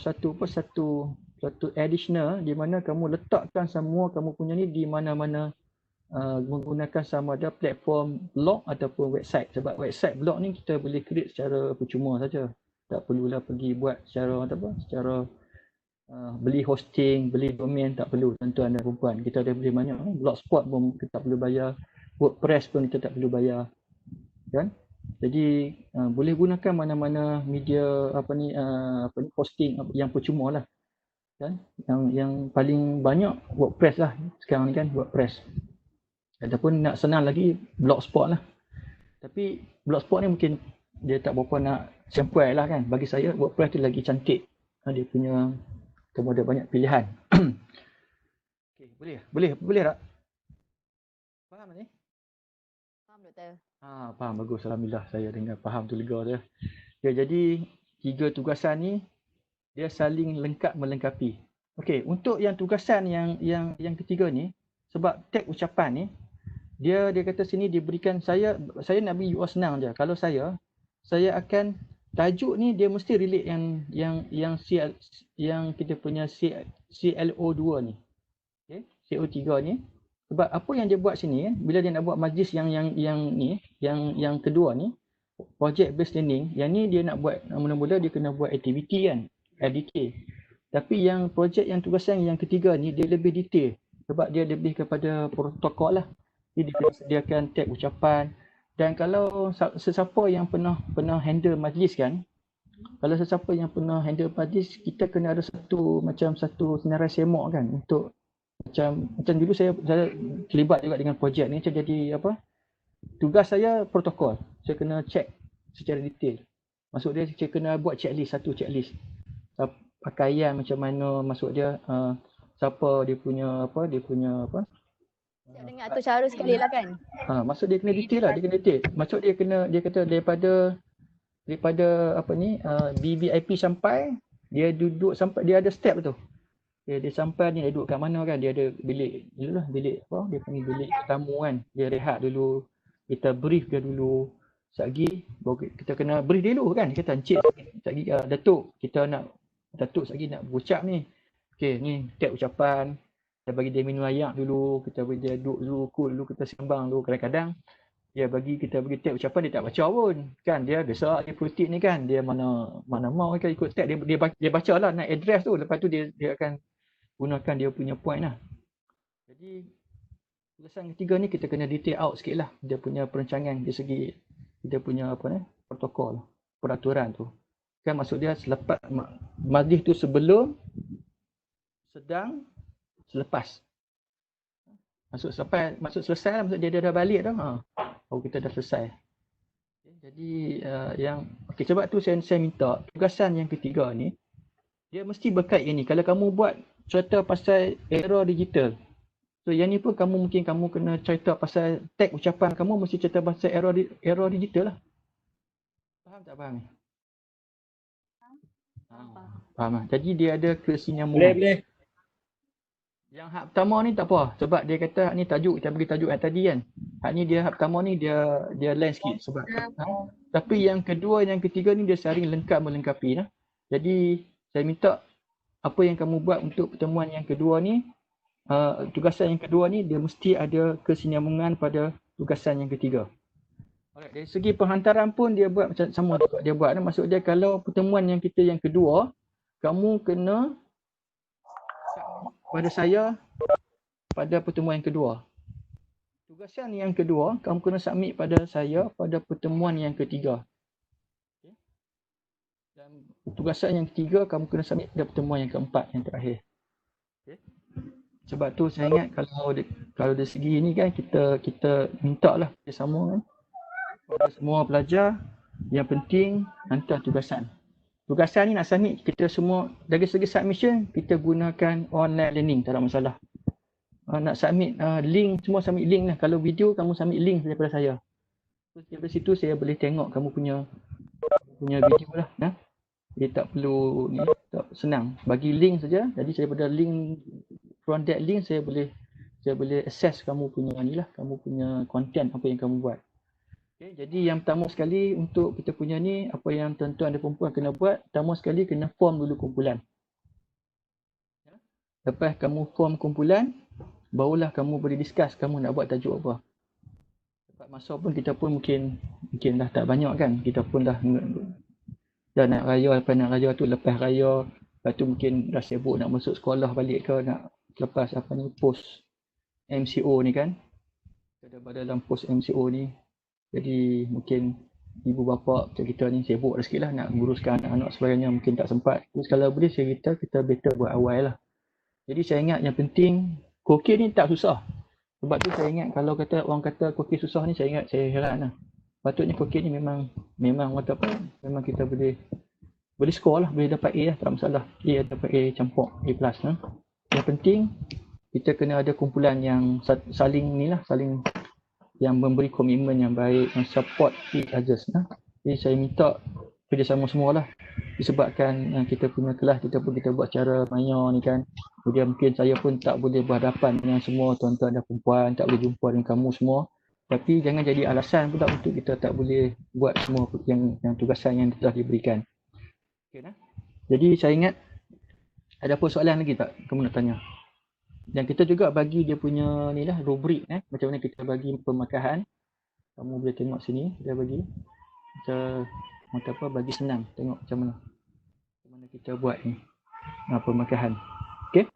additional di mana kamu letakkan semua kamu punya ni di mana-mana menggunakan sama ada platform blog ataupun website. Sebab website blog ni kita boleh create secara percuma saja. Tak perlulah pergi buat secara beli hosting, beli domain, tak perlu tuan-tuan dan perempuan. Kita ada beli banyak. Blogspot pun kita tak perlu bayar. WordPress pun kita tak perlu bayar. Kan? Jadi boleh gunakan mana-mana media hosting yang percuma lah. Kan? Yang paling banyak WordPress lah sekarang ni kan, WordPress. Ataupun nak senang lagi Blogspot lah. Tapi Blogspot ni mungkin dia tak berapa nak sampai lah kan. Bagi saya WordPress tu lagi cantik. Dia punya kemudian banyak pilihan. Okay, boleh tak? Faham ni? Faham doktor. Faham, bagus. Alhamdulillah saya dengar faham tu lega saya. Ya, jadi 3 tugasan ni dia saling lengkap melengkapi. Okey, untuk yang tugasan yang ketiga ni, sebab teks ucapan ni dia kata sini diberikan saya nak bagi you all senang je. Kalau saya akan tajuk ni dia mesti relate yang kita punya CLO2 ni. Okey, CO3 ni. Sebab apa yang dia buat sini, bila dia nak buat majlis yang kedua ni, project based learning, yang ni dia nak buat mula-mula dia kena buat aktiviti kan, LDK. Tapi yang projek yang tugasan yang ketiga ni dia lebih detail sebab dia lebih kepada protokol lah. Dia disediakan teks ucapan, dan kalau sesiapa yang pernah handle majlis kan, kalau sesiapa yang pernah handle majlis, kita kena ada satu senarai semak kan, untuk macam dulu saya terlibat juga dengan projek ni. Macam jadi tugas saya protokol. Saya kena check secara detail. Maksud dia saya kena buat satu checklist. Pakaian macam mana, maksud dia siapa dia punya Saya dengar atur cara sekali lah kan. Maksud dia kena detail lah, dia kena detail. Maksud dia kata daripada BBIP sampai dia duduk sampai dia ada step tu. Dia sampai ni dia duduk kat mana kan, dia ada bilik dia panggil bilik tamu kan. Dia rehat dulu, kita brief dia dulu. Sekejap kita kena brief dia dulu kan. Kita encik sekejap Datuk, Datuk sekejap nak berucap ni. Okey, ni teks ucapan. Kita bagi dia minum air dulu, kita bagi dia duduk dulu, cool dulu, kita sembang dulu. Kadang-kadang kita bagi teks ucapan dia tak baca pun. Kan dia biasa dia politik ni kan, dia mana mau kan ikut teks, dia baca lah nak address tu, lepas tu dia akan gunakan dia punya point lah. Jadi tugasan ketiga ni kita kena detail out sikit lah dia punya perancangan dari segi dia punya protokol, peraturan tu. Kan maksud dia selepas majlis tu, sebelum, sedang, selepas. Maksud selesai lah, maksud dia dah balik dah. Kita dah selesai. Jadi sebab tu saya minta tugasan yang ketiga ni dia mesti berkait ini. Kalau kamu buat cerita pasal era digital, so yang ni pun kamu kena cerita pasal teks ucapan kamu mesti cerita pasal era digital lah. Faham tak faham? Faham. Faham lah. Jadi dia ada kesinambungan. Boleh. Yang hak pertama ni tak apa. Sebab dia kata hak ni tajuk, kita bagi tajuk yang tadi kan. Hak ni dia hak pertama ni dia lain sikit sebab. Tapi yang kedua, yang ketiga ni dia saling lengkap melengkapi lah. Jadi saya minta apa yang kamu buat untuk pertemuan yang kedua ni, tugasan yang kedua ni dia mesti ada kesinambungan pada tugasan yang ketiga. Alright, dari segi penghantaran pun dia buat macam sama juga dia buat. Maksud dia kalau pertemuan yang kita yang kedua, kamu kena pada saya pada pertemuan yang kedua. Tugasan yang kedua, kamu kena submit pada saya pada pertemuan yang ketiga. Okay. Dan tugasan yang ketiga, kamu kena submit pada pertemuan yang keempat, yang terakhir. Okay. Sebab tu saya ingat kalau dari segi ni kan kita minta lah bersama kan pada semua pelajar yang penting hantar tugasan. Tugasan ni nak submit kita semua dari segi submission kita gunakan online learning, tak ada masalah. Nak submit link, semua submit link lah. Kalau video kamu submit link daripada saya. Terus dari situ saya boleh tengok kamu punya video lah. Dia tak perlu ni, tak senang. Bagi link saja. Jadi saya pada link, from that link saya boleh access kamu punya ni lah, kamu punya content apa yang kamu buat. Okay, jadi yang pertama sekali untuk kita punya ni, apa yang tuan-tuan dan perempuan kena buat, pertama sekali kena form dulu kumpulan. Lepas kamu form kumpulan, barulah kamu boleh discuss kamu nak buat tajuk apa. Sebab masa pun kita pun mungkin dah tak banyak kan, kita pun dah nak raya, lepas nak raya tu lepas raya, lepas tu mungkin dah sibuk nak masuk sekolah balik ke, nak lepas apa ni post MCO ni kan. Pada dalam post MCO ni, jadi mungkin ibu bapa macam kita ni sibuk dah sikit lah nak nguruskan anak-anak sebagainya, mungkin tak sempat. Terus kalau boleh saya kata kita better buat awal lah. Jadi saya ingat yang penting kokir ni tak susah. Sebab tu saya ingat kalau kata orang kata kokir susah ni, saya heran lah. Patutnya kokir ni memang kata apa, memang kita boleh score lah, boleh dapat A lah, tak masalah. A dapat A campur A+. Yang penting kita kena ada kumpulan yang saling ni lah, saling yang memberi komitmen yang baik, yang support each others. Jadi saya minta kerjasama semualah. Disebabkan kita punya kelas kita buat cara maya ni kan. Kemudian mungkin saya pun tak boleh berhadapan dengan semua tuan-tuan dan perempuan, tak boleh jumpa dengan kamu semua. Tapi jangan jadi alasan pula untuk kita tak boleh buat semua yang tugasan yang telah diberikan. Okay, jadi saya ingat ada apa soalan lagi tak kamu nak tanya? Dan kita juga bagi dia punya ni lah rubrik macam mana kita bagi pemakahan. Kamu boleh tengok sini dia bagi macam apa, bagi senang tengok macam mana kita buat ni pemakahan. Okey.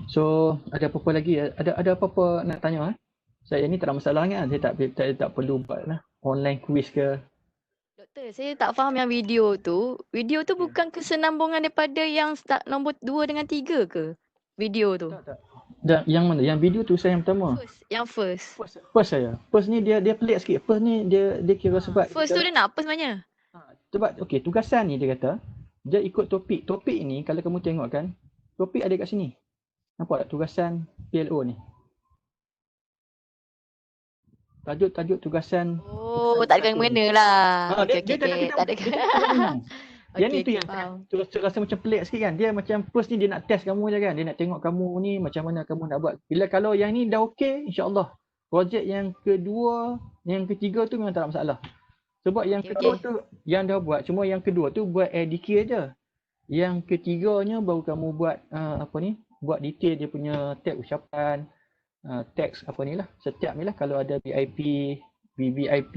So ada apa-apa lagi? Ada apa-apa nak tanya? Saya ni tak ada masalah kan. Saya tak perlu buat lah online quiz ke. Doktor, saya tak faham yang video tu. Video tu bukan kesenambungan daripada yang start nombor 2 dengan 3 ke? Video tu. Tak. Dan yang mana? Yang video tu saya yang pertama. First saya. First ni dia pelik sikit. First ni dia kira sebab first tu dia nak apa sebenarnya? Sebab okey, tugasan ni dia kata dia ikut topik. Topik ni kalau kamu tengok kan, topik ada kat sini. Nampak tak tugasan PLO ni? Tajuk tugasan. Oh, tak ada mana lah. Okey. Tak ada. Yang ni tu yang rasa macam pelik sikit kan. Dia macam first ni dia nak test kamu je kan. Dia nak tengok kamu ni macam mana kamu nak buat. Kalau yang ni dah okey, insya-Allah. Projek yang kedua, yang ketiga tu memang tak ada masalah. Sebab yang kedua tu yang dah buat, cuma yang kedua tu buat ADK aja. Yang ketiganya baru kamu buat buat detail dia punya tag ucapan, teks apa ni lah, setiap ni lah kalau ada VIP, VVIP,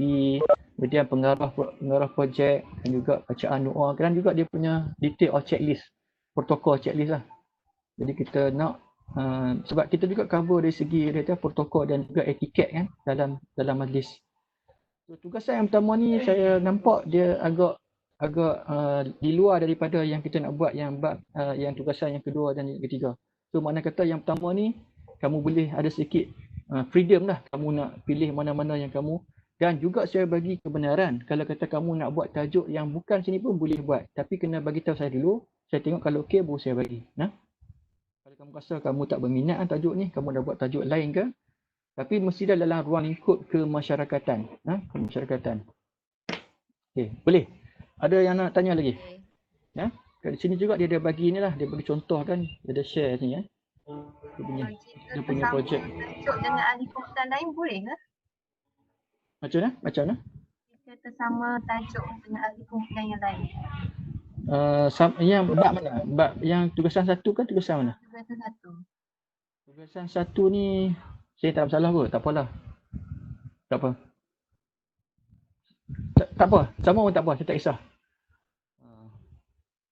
kemudian pengarah projek dan juga bacaan doa, dan juga dia punya detail checklist, protokol checklist lah. Jadi kita nak sebab kita juga cover dari segi dia protokol dan juga etiket kan dalam majlis. So, tugasan yang pertama ni saya nampak dia agak di luar daripada yang kita nak buat yang tugasan yang kedua dan yang ketiga. So makna kata yang pertama ni kamu boleh ada sedikit freedom lah, kamu nak pilih mana-mana yang kamu. Dan juga saya bagi kebenaran kalau kata kamu nak buat tajuk yang bukan sini pun boleh buat, tapi kena bagi tahu saya dulu, saya tengok kalau okey baru saya bagi. Kalau kamu rasa kamu tak berminat tajuk ni, kamu dah buat tajuk lain ke, tapi mesti dah dalam ruang lingkup kemasyarakatan. Kemasyarakatan. Okey, boleh. Ada yang nak tanya lagi? Okay. Ya? Kat sini juga dia ada bagi ni lah, dia bagi contoh kan, dia ada share ni ya. Dia punya projek. Tajuk dengan ahli komputer lain boleh ke? Macam mana? Macam mana? Kita tersama tajuk dengan ahli komputer yang lain. Yang bab mana? Bab yang tugasan satu kan tugasan mana? Tugasan satu. Tugasan satu ni saya tak masalah kot, tak apalah. Tak apa. Tak apa, sama pun tak apa, saya tak kisah.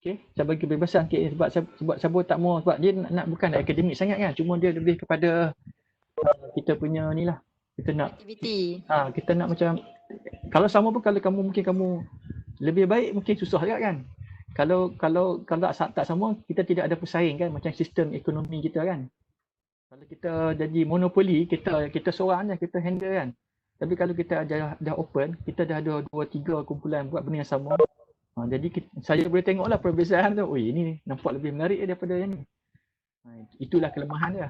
Okey, saya bagi kebebasan sebab saya tak mau, sebab dia nak bukan akademik sangat kan, cuma dia lebih kepada kita punya ni lah. Kita nak Aktiviti. kita nak macam kalau sama pun, kalau kamu mungkin kamu lebih baik, mungkin susah juga kan. Kalau tak sama, kita tidak ada pesaing kan, macam sistem ekonomi kita kan. Kalau kita jadi monopoli, kita seorang je, kita handle kan. Tapi kalau kita dah open, kita dah ada 2-3 kumpulan buat benda yang sama. Jadi saya boleh tengoklah perbezaan tu. Oh, ini nampak lebih menarik daripada yang ni. Itulah kelemahan dia.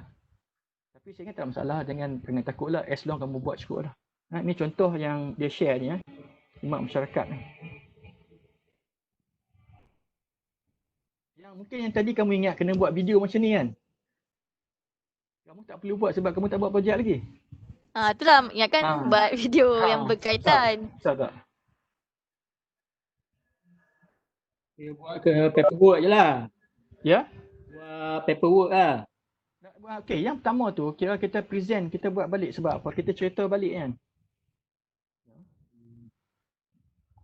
Tapi saya ingat tak masalah, jangan takutlah, as long kamu buat cukup lah. Ini contoh yang dia share ni ya. Khidmat masyarakat ni. Yang mungkin yang tadi kamu ingat kena buat video macam ni kan. Kamu tak perlu buat sebab kamu tak buat projek lagi. Itulah ingatkan buat video yang berkaitan. Betul tak? Dia buat ke paperwork je lah. Ya? Buat paperwork lah. Okey, yang pertama tu kira kita present, kita buat balik sebab apa? Kita cerita balik kan.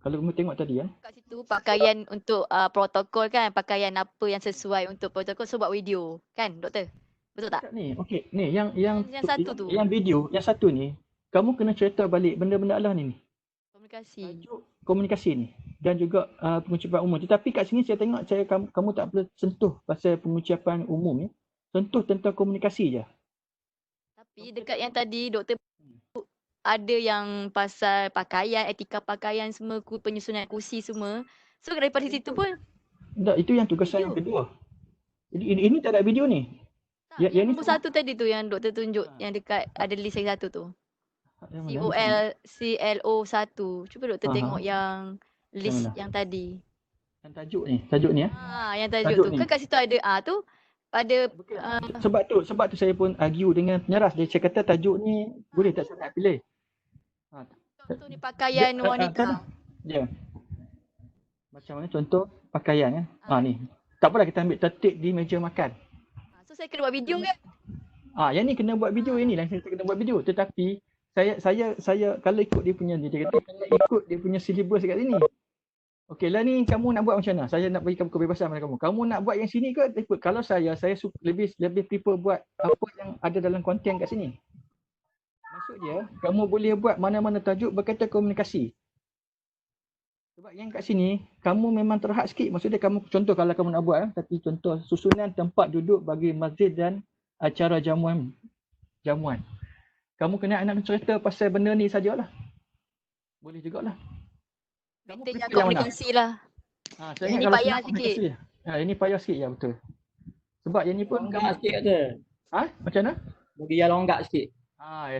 Kalau kamu tengok tadi ya. Kat situ pakaian untuk protokol kan, pakaian apa yang sesuai untuk protokol, so buat video kan doktor? Betul tak? Ni, okey. Ni yang satu tu. Yang video, yang satu ni, kamu kena cerita balik benda-benda Allah ni. Komunikasi. Tajuk komunikasi ni dan juga pengucapan umum. Tetapi kat sini saya tengok kamu tak perlu sentuh pasal pengucapan umum ni. Sentuh tentang komunikasi je. Tapi dekat yang tadi doktor ada yang pasal pakaian, etika pakaian semua, penyusunan kursi semua. So daripada situ pun tak, itu yang tugasan yang kedua. Jadi ini tak ada video ni. Tak, yang nombor satu tadi tu yang doktor tunjuk yang dekat ada list yang satu tu. CLO1. Cuba doktor tengok yang list yang tadi. Yang tajuk ni ya. Yang tajuk tu. Kan kat situ ada tu pada sebab tu saya pun argue dengan penyaras. Dia kata tajuk ni boleh tak saya nak pilih. Contoh ni pakaian wanita. Ya. Macam mana contoh pakaian ya. Ni. Tak apalah, kita ambil tertib di meja makan. So saya kena buat video ke? Yang ni kena buat video, inilah saya kena buat video. Tetapi saya kalau ikut dia punya, dia kata ikut dia punya syllabus kat sini. Okey lah, ni kamu nak buat macam mana? Saya nak bagi kamu kebebasan pada kamu. Kamu nak buat yang sini ke ikut? Kalau saya lebih prefer buat apa yang ada dalam konten kat sini. Maksud dia, kamu boleh buat mana-mana tajuk berkaitan komunikasi. Sebab yang kat sini, kamu memang terhad sikit. Maksudnya kamu, contoh kalau kamu nak buat, tapi contoh susunan tempat duduk bagi masjid dan acara jamuan. Kamu kena nak cerita pasal benda ni sajalah. Boleh jugalah. Kamu kita komunikasi lah. Ini payah sikit. Ini payah sikit, ya betul. Sebab yang ni pun longgak sikit kata. Macam mana? Bagi yang longgak sikit.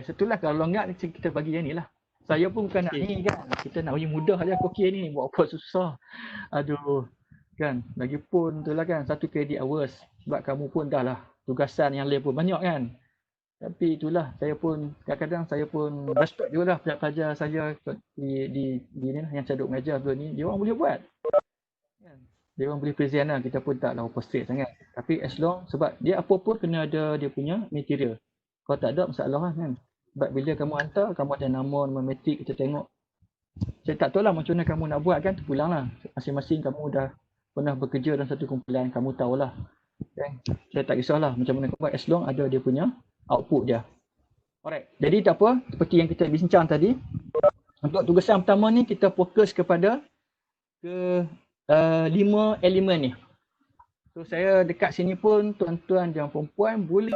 Itulah, kalau longgak kita bagi yang ni lah. Saya pun bukan nak ni kan. Kita nak bagi mudah je kokil ni. Buat apa susah. Aduh. Kan. Lagipun itulah kan. 1 credit hours. Sebab kamu pun dah lah. Tugasan yang lain pun banyak kan. Tapi itulah, saya pun kadang-kadang saya pun respect juga lah pelajar saya di ni lah, yang saya duduk meja dulu ni, dia orang boleh buat. Dia orang boleh present lah, kita pun taklah frustrate sangat. Tapi as long, sebab dia apa pun kena ada dia punya material. Kalau tak ada, masalah lah kan. Sebab bila kamu hantar, kamu ada nama memetik, kita tengok. Saya tak tahu lah macam mana kamu nak buat kan, terpulang lah. Masing-masing kamu dah pernah bekerja dalam satu kumpulan, kamu tahulah. Kan? Saya tak kisahlah macam mana kamu buat, as long ada dia punya output dia. Alright. Jadi tak apa, seperti yang kita bincang tadi, untuk tugasan pertama ni kita fokus kepada 5 elemen ni. So saya dekat sini pun tuan-tuan dan puan-puan boleh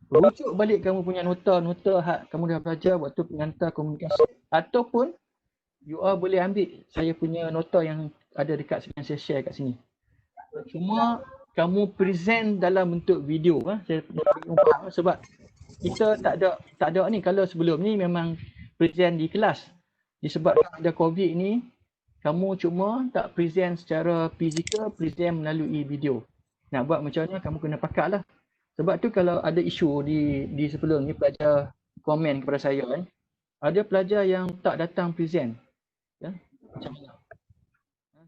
rujuk balik kamu punya nota-nota kamu dah belajar waktu pengantar komunikasi, ataupun you all boleh ambil saya punya nota yang ada dekat yang saya share kat sini. Cuma kamu present dalam bentuk video. Saya faham sebab kita tak ada ni. Kalau sebelum ni memang present di kelas. Disebabkan ada COVID ni, kamu cuma tak present secara fizikal, present melalui video. Nak buat macam mana kamu kena pakat lah. Sebab tu kalau ada isu di sebelum ni pelajar komen kepada saya kan, ada pelajar yang tak datang present. Ya, macam mana?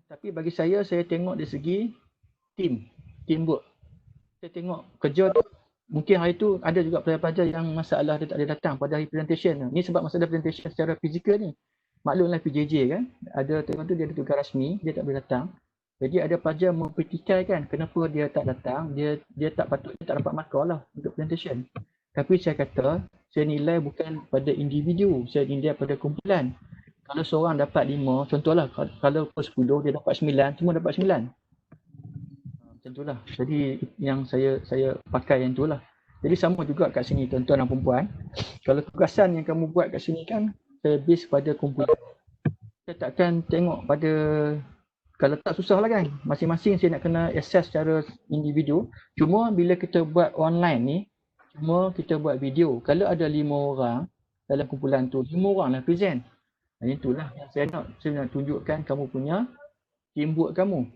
Tapi bagi saya tengok dari segi teamwork. Saya tengok kerja tu, mungkin hari tu ada juga pelajar-pelajar yang masalah dia tak ada datang pada hari presentation. Ni sebab masalah presentation secara fizikal ni. Maklumlah PJJ kan, ada tengok tu dia ada tugas rasmi, dia tak boleh datang. Jadi ada pelajar mempertikaikan kenapa dia tak datang, dia tak patut, dia tak dapat markah lah untuk presentation. Tapi saya kata, saya nilai bukan pada individu, saya nilai pada kumpulan. Kalau seorang dapat 5, contohlah kalau per 10 dia dapat 9, semua dapat 9. Macam itulah. Jadi yang saya pakai yang itulah. Jadi sama juga kat sini tuan-tuan dan puan-puan. Kalau tugasan yang kamu buat kat sini kan, saya base pada kumpulan. Saya takkan tengok pada, kalau tak susah lah kan. Masing-masing saya nak kena access secara individu. Cuma bila kita buat online ni, cuma kita buat video. Kalau ada 5 orang dalam kumpulan tu, 5 orang lah present. Itulah yang saya nak tunjukkan kamu punya teamwork kamu.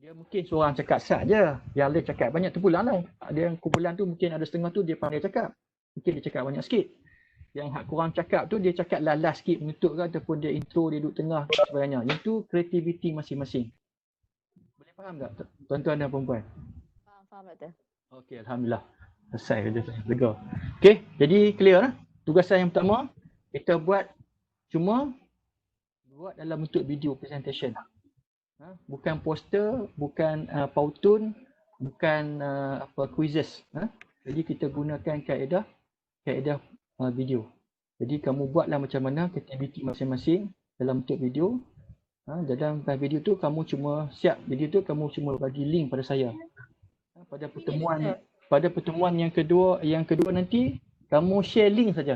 Dia mungkin seorang cakap sat je. Yang lain cakap banyak terpulang lah. Dia kumpulan tu mungkin ada setengah tu dia pandai cakap. Mungkin dia cakap banyak sikit. Yang hak kurang cakap tu dia cakap last sikit menutup ke ataupun dia intro, dia duduk tengah dan sebagainya. Itu kreativiti masing-masing. Boleh faham tak tuan-tuan dan perempuan? Faham Doktor. Okey, alhamdulillah. Selesai dia lega. Okey, jadi clear lah. Tugasan yang pertama kita cuma buat dalam bentuk video presentation. Bukan poster, bukan pautun, bukan quizzes. Jadi kita gunakan kaedah video. Jadi kamu buatlah macam mana aktiviti masing-masing dalam bentuk video. Dalam video tu kamu cuma siap video tu, kamu cuma bagi link pada saya. Pada pertemuan yang kedua nanti kamu share link saja.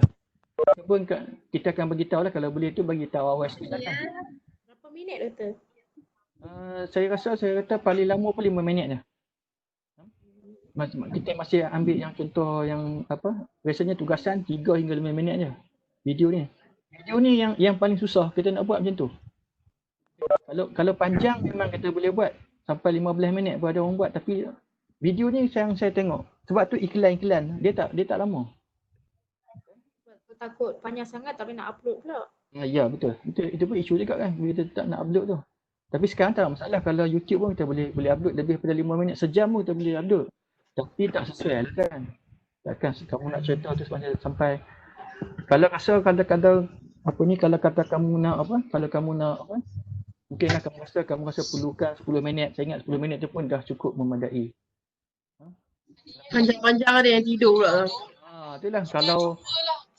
Ataupun kita akan bagi tahu lah, kalau boleh tu bagi tahu awal sikit kan. Berapa minit Doktor? Saya kata paling lama pun 5 minit je. Kita masih ambil yang contoh yang biasanya tugasan 3 hingga 5 minit je video ni. Video ni yang paling susah kita nak buat macam tu. Kalau panjang memang kita boleh buat sampai 15 minit pun ada orang buat, tapi video ni yang saya tengok sebab tu iklan dia tak lama. Takut panjang sangat tapi nak upload pula. Ya betul. Itu pun isu juga kan bila kita tak nak upload tu. Tapi sekarang tak ada masalah, kalau YouTube pun kita boleh upload lebih daripada 5 minit, sejam pun kita boleh upload. Tapi tak sesuai lah kan. Takkan kamu nak cerita tu sampai kalau rasa kalau kata kamu nak mungkin lah kamu rasa perlukan 10 minit. Saya ingat 10 minit tu pun dah cukup memadai. Panjang-panjang ada yang tidur pula. Itulah kalau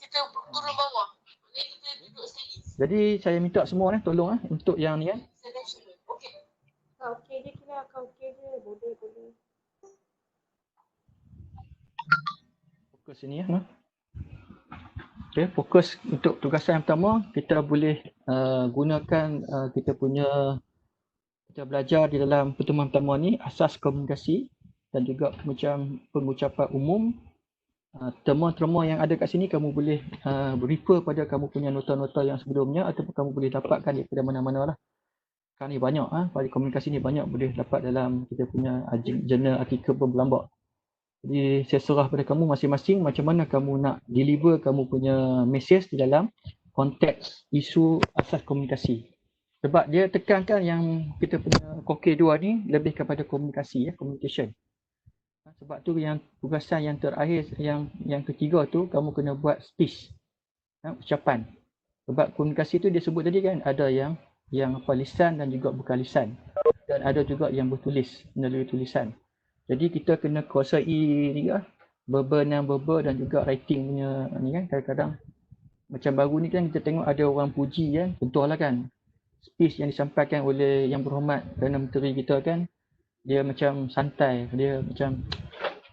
Kita turun bawah. jadi saya minta semua tolong untuk yang ni Kau okey je kira, kau okey je. Boleh. fokus sini Okey, fokus untuk tugasan yang pertama, kita boleh gunakan kita belajar di dalam pertemuan pertama ni asas komunikasi dan juga macam pengucapan umum. Terma-terma yang ada kat sini kamu boleh refer pada kamu punya nota-nota yang sebelumnya ataupun kamu boleh dapatkan daripada mana-mana lah. Sekarang ni banyak pada komunikasi ni banyak boleh dapat dalam kita punya jurnal, artikel berlambak. Jadi saya serah pada kamu masing-masing macam mana kamu nak deliver kamu punya message di dalam konteks isu asas komunikasi. Sebab dia tekankan yang kita punya kokek 2 ni lebih kepada komunikasi communication. Sebab tu yang tugasan yang terakhir yang ketiga tu kamu kena buat speech. Ucapan. Sebab komunikasi tu dia sebut tadi kan ada yang lisan dan juga bukan lisan. Dan ada juga yang bertulis melalui tulisan. Jadi kita kena kuasai ni verbal, non-verbal dan juga writing punya ni kan. Kadang-kadang macam baru ni kan kita tengok ada orang puji kan. Contohlah kan speech yang disampaikan oleh Yang Berhormat Perdana Menteri kita kan, dia macam santai, dia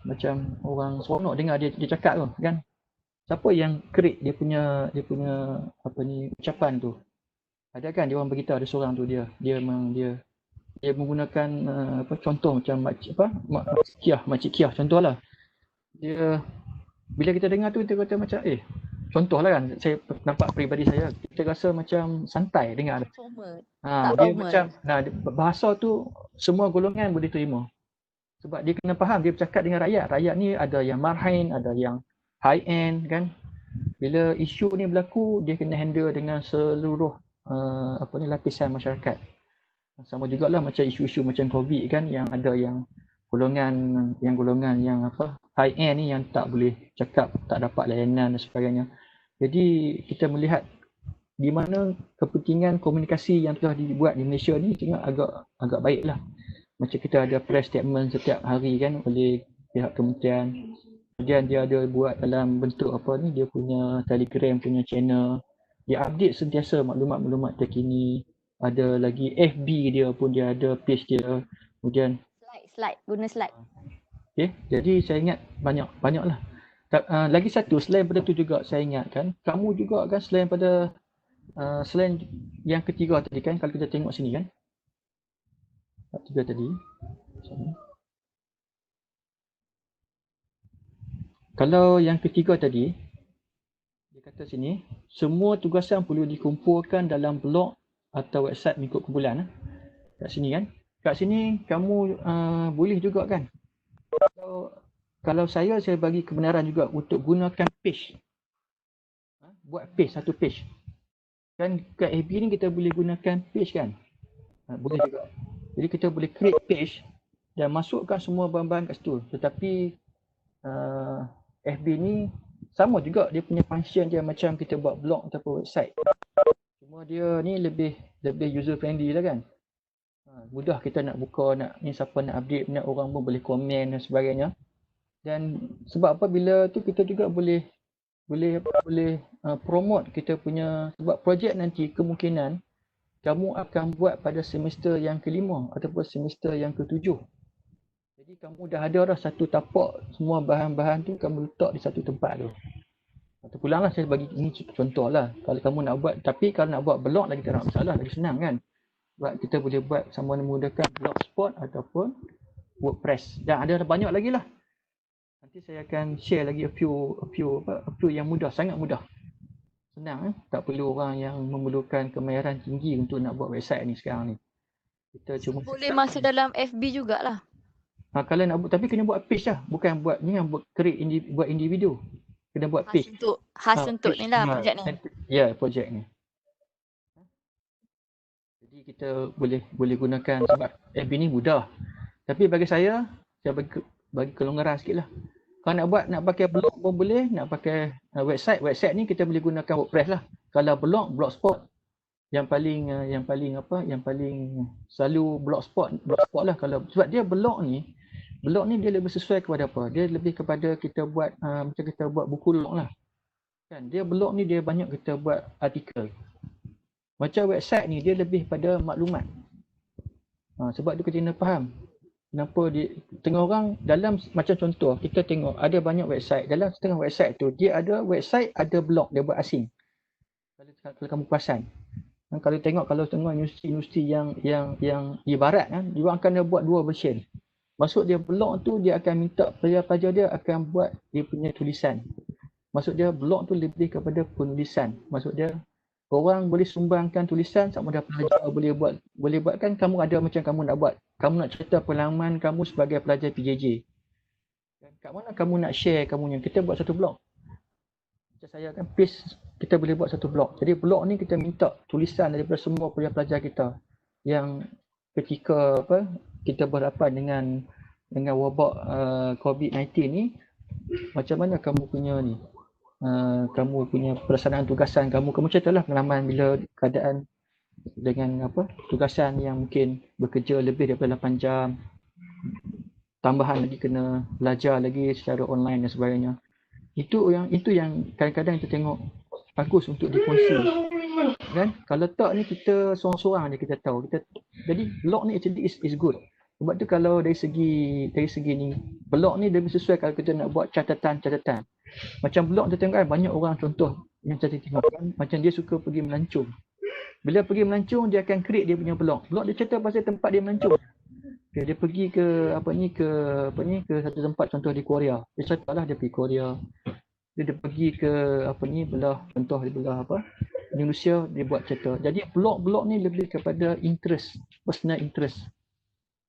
macam orang seronok dengar dia cakap tu kan. Siapa yang create dia punya ucapan tu? Ada kan dia orang beritahu ada seorang tu dia menggunakan contoh macam Makcik Kiah contohlah. Dia bila kita dengar tu kita kata macam contoh lah kan, saya nampak peribadi saya, kita rasa macam santai dengar. Formal. Dia Tak formal. macam, bahasa tu semua golongan boleh terima. Sebab dia kena faham, dia bercakap dengan rakyat. Rakyat ni ada yang marhain, ada yang high end kan. Bila isu ni berlaku, dia kena handle dengan seluruh lapisan masyarakat. Sama jugalah macam isu-isu macam COVID kan, yang ada yang golongan yang high end ni yang tak boleh cakap, tak dapat layanan dan sebagainya. Jadi kita melihat di mana kepentingan komunikasi yang telah dibuat di Malaysia ni tengok agak baiklah. Macam kita ada press statement setiap hari kan oleh pihak kementerian. Kemudian dia ada buat dalam bentuk dia punya Telegram punya channel. Dia update sentiasa maklumat-maklumat terkini. Ada lagi FB dia pun dia ada page dia. Kemudian guna slide. Okay, jadi saya ingat banyaklah. Lagi satu selain pada tu juga saya ingatkan, kamu juga kan selain pada selain yang ketiga tadi kan, kalau kita tengok sini kan. Tiga tadi. Kalau yang ketiga tadi, dia kata sini, semua tugasan perlu dikumpulkan dalam blog atau website mengikut kumpulan. Kat sini kan. Kat sini kamu boleh juga kan. Kalau saya bagi kebenaran juga untuk gunakan page. Buat page, satu page. Kan kat FB ni kita boleh gunakan page kan. Boleh juga. Jadi kita boleh create page dan masukkan semua bahan-bahan kat situ. Tetapi FB ni sama juga, dia punya function dia macam kita buat blog ataupun website. Cuma dia ni lebih user friendly lah kan. Mudah kita nak buka, siapa nak update, orang pun boleh komen dan sebagainya. Dan sebab apa, bila tu kita juga boleh promote kita punya, sebab projek nanti kemungkinan kamu akan buat pada semester yang kelima ataupun semester yang ketujuh. Jadi kamu dah ada dah satu tapak, semua bahan-bahan tu kamu letak di satu tempat tu. Terpulanglah saya bagi ini contoh lah. Kalau kamu nak buat, tapi kalau nak buat blog lagi tak ada masalah, lagi senang kan. Sebab kita boleh buat sama memudahkan Blogspot ataupun WordPress. Dan ada banyak lagi lah. Nanti saya akan share lagi a few yang mudah, sangat mudah. Senang tak perlu orang yang memerlukan kemahiran tinggi untuk nak buat website ni sekarang ni. Kita cuma Boleh masuk dalam FB jugalah. Kalau nak buat, tapi kena buat page lah, bukan buat ni yang buat buat individu. Kena buat page. Khas untuk page ni lah projek ni. Ya, projek ni. Jadi kita boleh gunakan, sebab FB ni mudah. Tapi bagi saya bagi kelonggaran sikit lah. Kalau nak pakai blog pun boleh, nak pakai website ni kita boleh gunakan WordPress lah. Kalau Blogspot yang paling selalu Blogspot lah. Kalau sebab dia blog ni dia lebih sesuai kepada apa? Dia lebih kepada kita buat macam kita buat buku log lah. Kan dia blog ni dia banyak kita buat artikel. Macam website ni dia lebih pada maklumat. Sebab tu kita kena faham. Kenapa tengah orang dalam, macam contoh kita tengok ada banyak website, dalam setengah website tu dia ada website, ada blog dia buat asing. Kalau kamu perasan, kalau tengok universiti yang di barat kan, dia akan buat dua version. Maksud dia blog tu dia akan minta pelajar-pelajar dia akan buat dia punya tulisan. Maksud dia blog tu lebih kepada penulisan. Maksud dia orang boleh sumbangkan tulisan, sama ada pelajar boleh buat kan, kamu ada macam kamu nak buat. Kamu nak cerita pengalaman kamu sebagai pelajar PJJ. Kat mana kamu nak share kamunya? Kita buat satu blog. Macam saya kan, page kita boleh buat satu blog. Jadi blog ni kita minta tulisan daripada semua pelajar-pelajar kita yang ketika kita berhadapan dengan wabak COVID-19 ni, macam mana kamu punya ni? Kamu punya pelaksanaan tugasan kamu ceritalah pengalaman bila keadaan dengan tugasan yang mungkin bekerja lebih daripada 8 jam, tambahan lagi kena belajar lagi secara online dan sebagainya. Itu yang kadang-kadang kita tengok bagus untuk dikongsi kan. Kalau tak ni kita seorang-seorang je kita tahu. Jadi blog ni actually is good. Sebab tu kalau dari segi ni, blog ni lebih sesuai kalau kita nak buat catatan. Macam blog tu tengok kan, banyak orang contoh yang saya tengok kan, macam dia suka pergi melancong. Bila pergi melancong, dia akan create dia punya blog. Blog dia cerita pasal tempat dia melancong. Okay, dia pergi ke satu tempat contoh di Korea. Dia ceritalah dia pergi Korea. dia pergi ke contoh dia belah Indonesia, dia buat cerita. Jadi blog ni lebih kepada interest, personal interest.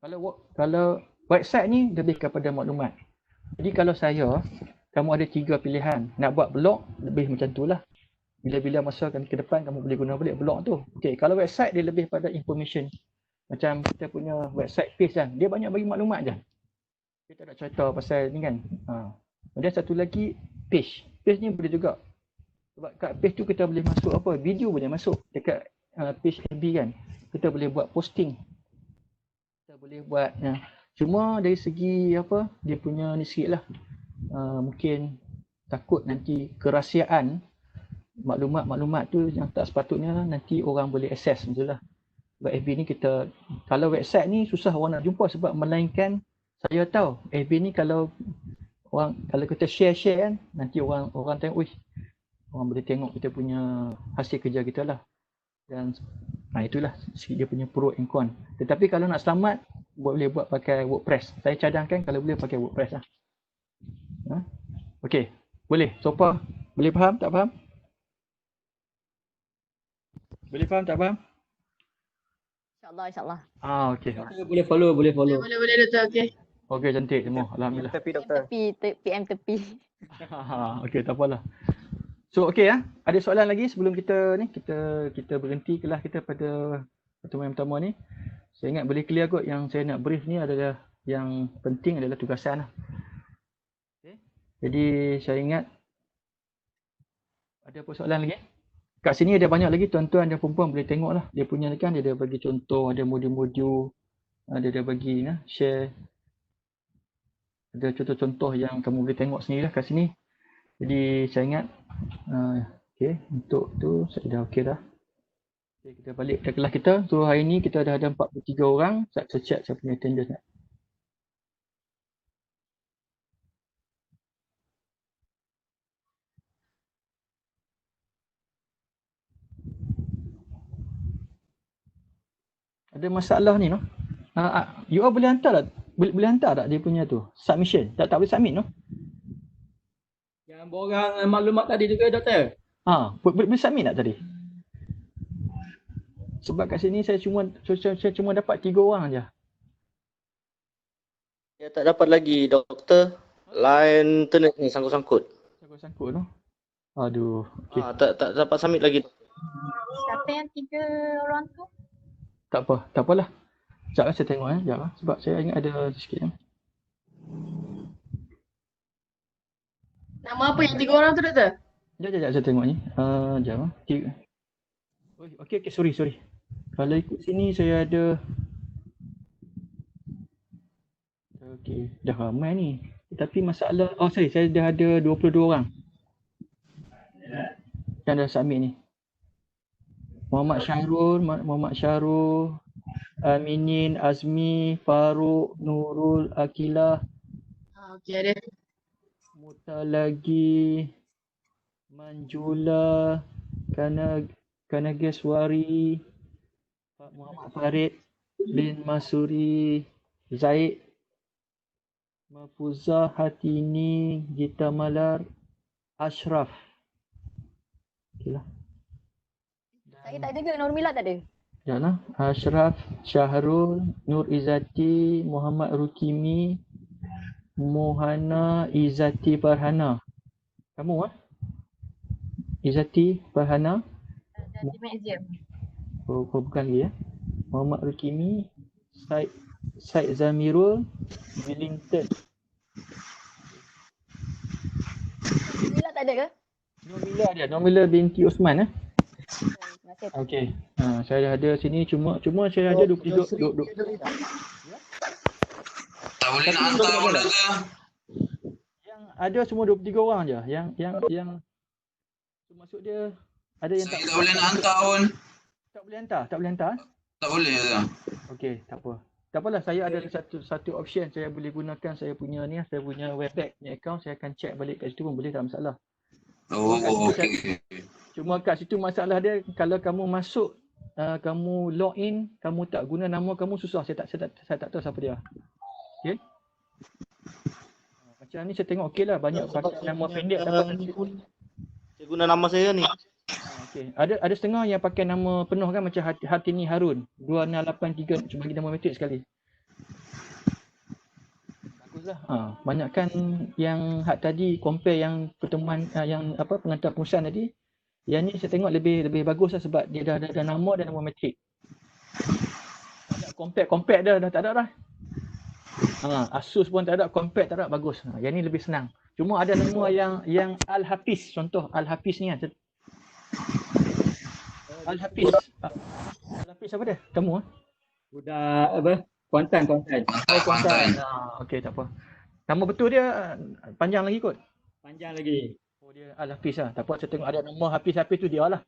Kalau website ni lebih kepada maklumat. Jadi kalau kamu ada 3 pilihan. Nak buat blog lebih macam tu lah. Bila-bila masa ke depan kamu boleh guna balik blog tu. Okey, kalau website dia lebih pada information. Macam kita punya website page kan, dia banyak bagi maklumat je. Kita tak nak cerita pasal ni kan. Kemudian satu lagi page. Page ni boleh juga. Sebab kat page tu kita boleh masuk video boleh masuk. Dekat page FB kan, kita boleh buat posting. Kita boleh buat cuma dari segi dia punya ni sikit lah. Mungkin takut nanti kerahsiaan maklumat-maklumat tu yang tak sepatutnya nanti orang boleh akses macam lah. Sebab FB ni kalau website ni susah orang nak jumpa sebab melainkan saya tahu FB ni kalau kita share kan, nanti orang tengok, orang boleh tengok kita punya hasil kerja kita lah. Dan itulah dia punya pro and con. Tetapi kalau nak selamat boleh buat pakai WordPress. Saya cadangkan kalau boleh pakai WordPress lah. Okey, boleh. So far boleh faham tak faham? Boleh faham tak faham? InsyaAllah. Okey. Boleh follow. Boleh doktor, okey. Okey, cantik semua. Alhamdulillah. Tepi doktor. PM tepi. Okey, tak apalah. So okey ada soalan lagi sebelum kita berhenti kelas kita pada pertemuan pertama ni. Saya ingat boleh clear kot yang saya nak brief ni adalah yang penting adalah tugasan lah. Okay. Jadi saya ingat ada apa soalan lagi? Kat sini ada banyak lagi tuan-tuan dan perempuan boleh tengok lah. Dia punya kan dia ada bagi contoh, ada modul-modul, dia ada bagi share. Ada contoh-contoh yang kamu boleh tengok sendiri lah kat sini. Jadi saya ingat okey, untuk tu saya dah okey dah. Okay, kita balik ke kelas kita. So hari ni kita dah ada 43 orang. Saya check saya punya attendance nak. Ada masalah ni no. You all boleh hantar tak? Boleh hantar tak dia punya tu? Submission. Tak boleh submit no? Yang borang maklumat tadi juga doktor. Boleh submit tak tadi? Sebab kat sini saya cuma dapat 3 orang aja. Ya tak dapat lagi doktor. Line internet ni sangkut-sangkut. Sangkut-sangkut no. Aduh. Okay. Tak dapat submit lagi. Siapa yang 3 orang tu? Tak apalah. Sekejap saya tengok sekejap sebab saya ingat ada sikit Nama apa yang 3 orang tu doktor? Sekejap saya tengok ni. Sekejap Okey, sorry. Kalau ikut sini saya ada okey, dah ramai ni. Tapi masalah saya dah ada 22 orang. Yang dah submit ni. Muhammad Syahrul, Aminin, Azmi, Farouk, Nurul, Akilah. Okey ada. Mutalagi, Manjula, Kanageswari, Muhammad Farid bin Masuri, Zaid, Mafuzah, Hatini, Gita Malar, Ashraf. Okeylah. Saya tak ada ke? Nurmila tak ada? Janganlah. Ashraf, Syahrul, Nur Izzati, Muhammad Rukimi, Mohana Izzati Farhana. Kamu Izzati Farhana? Di museum. Bukan lagi Muhammad Rukimi, Said Zamirul, Wellington. Nurmila tak ada ke? Nurmila binti Osman Terima kasih. Okey. Saya dah ada sini cuma saya ada 23. Tak boleh nak hantar pun doktor. Yang ada semua 23 orang je. Yang maksud dia ada yang Tak boleh nak hantar pun. Tak boleh hantar. Tak boleh doktor. Okey, tak apa. Tak apalah, saya ada satu option saya boleh gunakan saya punya webpack punya account, saya akan check balik kat situ pun boleh, tak masalah. Okey. Cuma kat situ masalah dia kalau kamu masuk kamu login, kamu tak guna nama kamu susah. Saya tak tahu siapa dia. Okey. Macam ni saya tengok okey lah. Banyak pakai nama pendek dapat. Saya guna nama saya ni. Okey. Ada setengah yang pakai nama penuh kan macam Hartini Harun. 2683 cuma bagi nama metrik sekali. Baguslah. Banyakkan yang Had tadi compare yang pertemuan yang apa pengantar pengurusan tadi. Yang ni saya tengok lebih bagus lah sebab dia dah ada nama dan nama metrik. Ada compact dah tak ada dah. Asus pun tak ada, compact tak ada, bagus. Yang ni lebih senang. Cuma ada nama yang Al-Hafiz, contoh Al-Hafiz ni kan. Al-Hafiz. Al-Hafiz apa dia? Kamu Budak apa? Kuantan. Kuantan. Okey, tak apa. Nama betul dia panjang lagi kot. Panjang lagi. Oh dia Al-Hafiz lah. Tak apa, saya tengok ada nama Hafiz tu dia lah.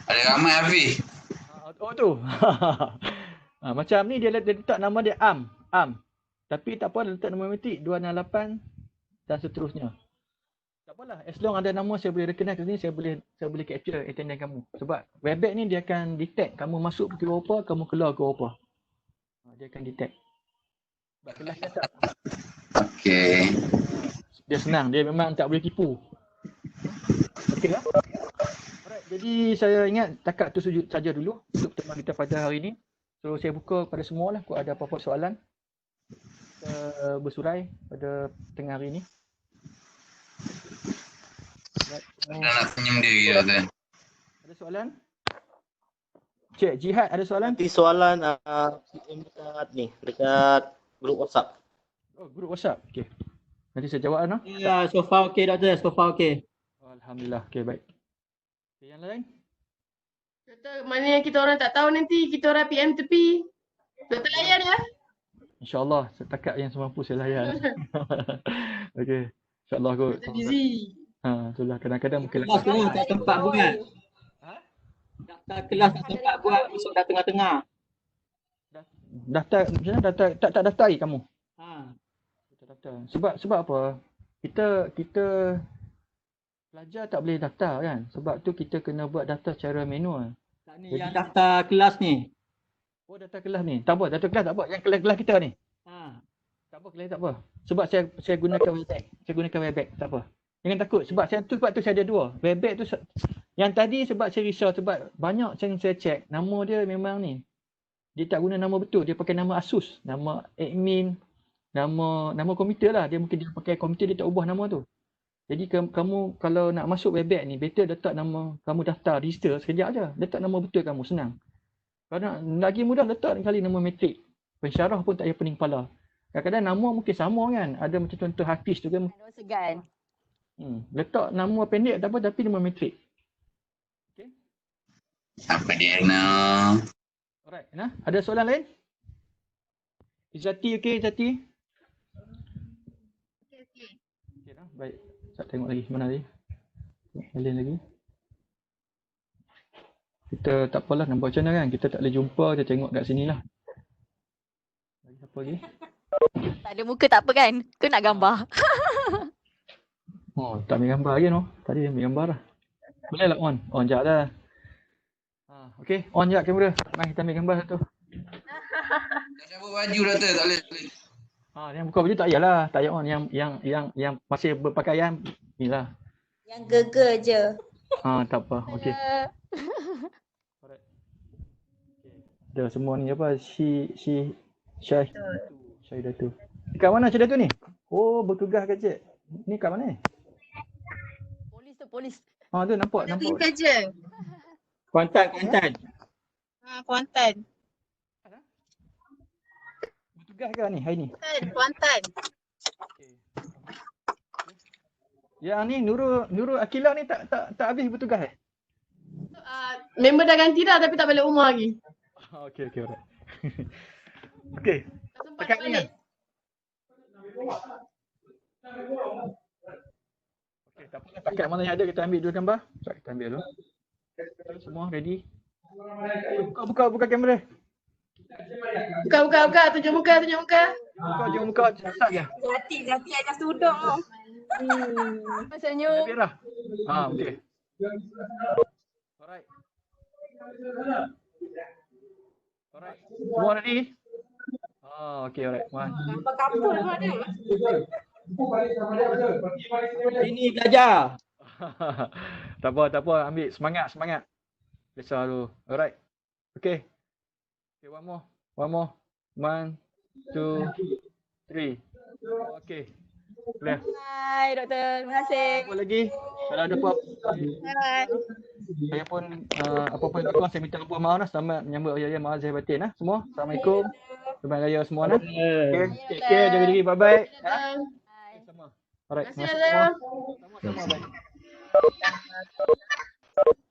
Ada ramai Hafiz. Oh tu. Macam ni dia letak nama dia Am. Tapi tak apa, letak nama metrik 268 dan seterusnya. Tak apalah, as long ada nama saya boleh recognize kat sini, saya boleh capture attendance kamu. Sebab Webex ni dia akan detect kamu masuk ke apa, kamu keluar ke apa. Dia akan detect. Sebab kelas dia tak. Okey. Dia senang, dia memang tak boleh tipu. Okey lah. Alright, jadi saya ingat takat tu saja dulu untuk pertemuan kita pada hari ini. So saya buka pada semua lah, kalau ada apa-apa soalan. Kita bersurai pada tengah hari ini. Dah nak senyum diri Doktor. Ada soalan? Cik Jihad ada soalan? Nanti soalan PM dekat grup WhatsApp. Oh, grup WhatsApp. Okey. Nanti saya jawab Ana. Ya, so far okey Doktor, so far okey. Alhamdulillah. Okey, baik. Okay, yang lain? Doktor, mana yang kita orang tak tahu nanti, kita orang PM tepi. Doktor layan ya. InsyaAllah, setakat yang semampu saya layan. Okey. InsyaAllah kot. Doktor busy. Itulah kadang-kadang mungkin Kelas tu tak tempat buat. Daftar kelas tak tempat buat, masuk dah tengah-tengah. daftar macam mana tak daftari kamu? Kita daftar. Sebab apa? Kita pelajar tak boleh daftar kan? Sebab tu kita kena buat daftar secara manual. Tak ni yang daftar kelas ni. Oh, daftar kelas ni. Tak apa, daftar kelas tak apa. Yang kelas kita ni. Tak apa, kelas tak apa. Sebab saya gunakan Webex. Saya gunakan Webex, tak apa. Jangan takut sebab tu saya ada dua. Webex tu yang tadi sebab saya risau sebab banyak yang saya check nama dia memang ni. Dia tak guna nama betul, dia pakai nama Asus, nama admin, nama komputer lah. Dia mungkin dia pakai komputer, dia tak ubah nama tu. Jadi kamu kalau nak masuk Webex ni, better letak nama kamu daftar, register sekejap aja. Letak nama betul kamu, senang. Kalau lagi mudah letak kali nama metrik. Pensyarah pun tak payah pening kepala. Kadang-kadang nama mungkin sama kan. Ada macam contoh Hafiz tu kan. Segan. Letak nama pendek tak apa tapi nama metrik. Okey. Apa dia nak? Alright, nah. Ada soalan lain? Izzati okey, Izzati? Okey. Okey dah, baik. Saya tengok lagi mana lagi. Lain lagi. Kita tak apalah nak buat macam mana kan. Kita tak boleh jumpa, kita tengok kat sini lah. Lagi apa lagi? Tak ada muka tak apa kan? Kau nak gambar. Oh, tak ambil gambar lagi no. Tadi ambil gambar dah. Boleh lah on. On sekejap dah. Okey, on sekejap kamera. Mari kita ambil gambar satu. Dah cabut baju Doktor, tak boleh. Yang buka baju tak payahlah. Tak payah on. Yang masih berpakaian ni lah. Yang geger je. Tak apa. Okey. Alright. Dah semua ni apa? Syahidah tu. Kat mana Syahidah tu ni? Oh, bertugas kat cik. Ni kat mana ni? Polis. Tu nampak. Pergi kerja. Kuantan. Kuantan. Bertugas ke ni hari ni? Kuantan. Okay. Yang ni Nurul Akilah ni tak habis bertugas Member dah ganti dah tapi tak balik rumah lagi. Okey, alright. Okey. Tak sempat Dekat nak ni balik. Okey, tak apa. Paket mana yang ada kita ambil dulu gambar. Sekejap kita ambil dulu. Semua ready. Buka kamera. Buka. Tunjuk muka. Jom buka. Start je. Jati atas tudung. Senyum. Biarlah. Okey. Alright. Semua ready? Okey, alright. One. Gambar kapur pun ada. Ini belajar. Tak apa, ambil semangat. Besar dulu. Alright. Okay, one more. 1, 2, 3. Okay. Clear. Hai doktor, terima kasih. Apa lagi? Kalau ada apa-apa, Bye. saya pun apa-apa yang kurang saya minta ampun maaf lah. Selamat menyambut Hari Raya Maazir Batin lah semua. Assalamualaikum. Selamat Raya semua lah. Okay. Take care, jaga diri. Bye-bye. Bye. Sama. Alright. Terima kasih, doktor. Sama-sama. Bye.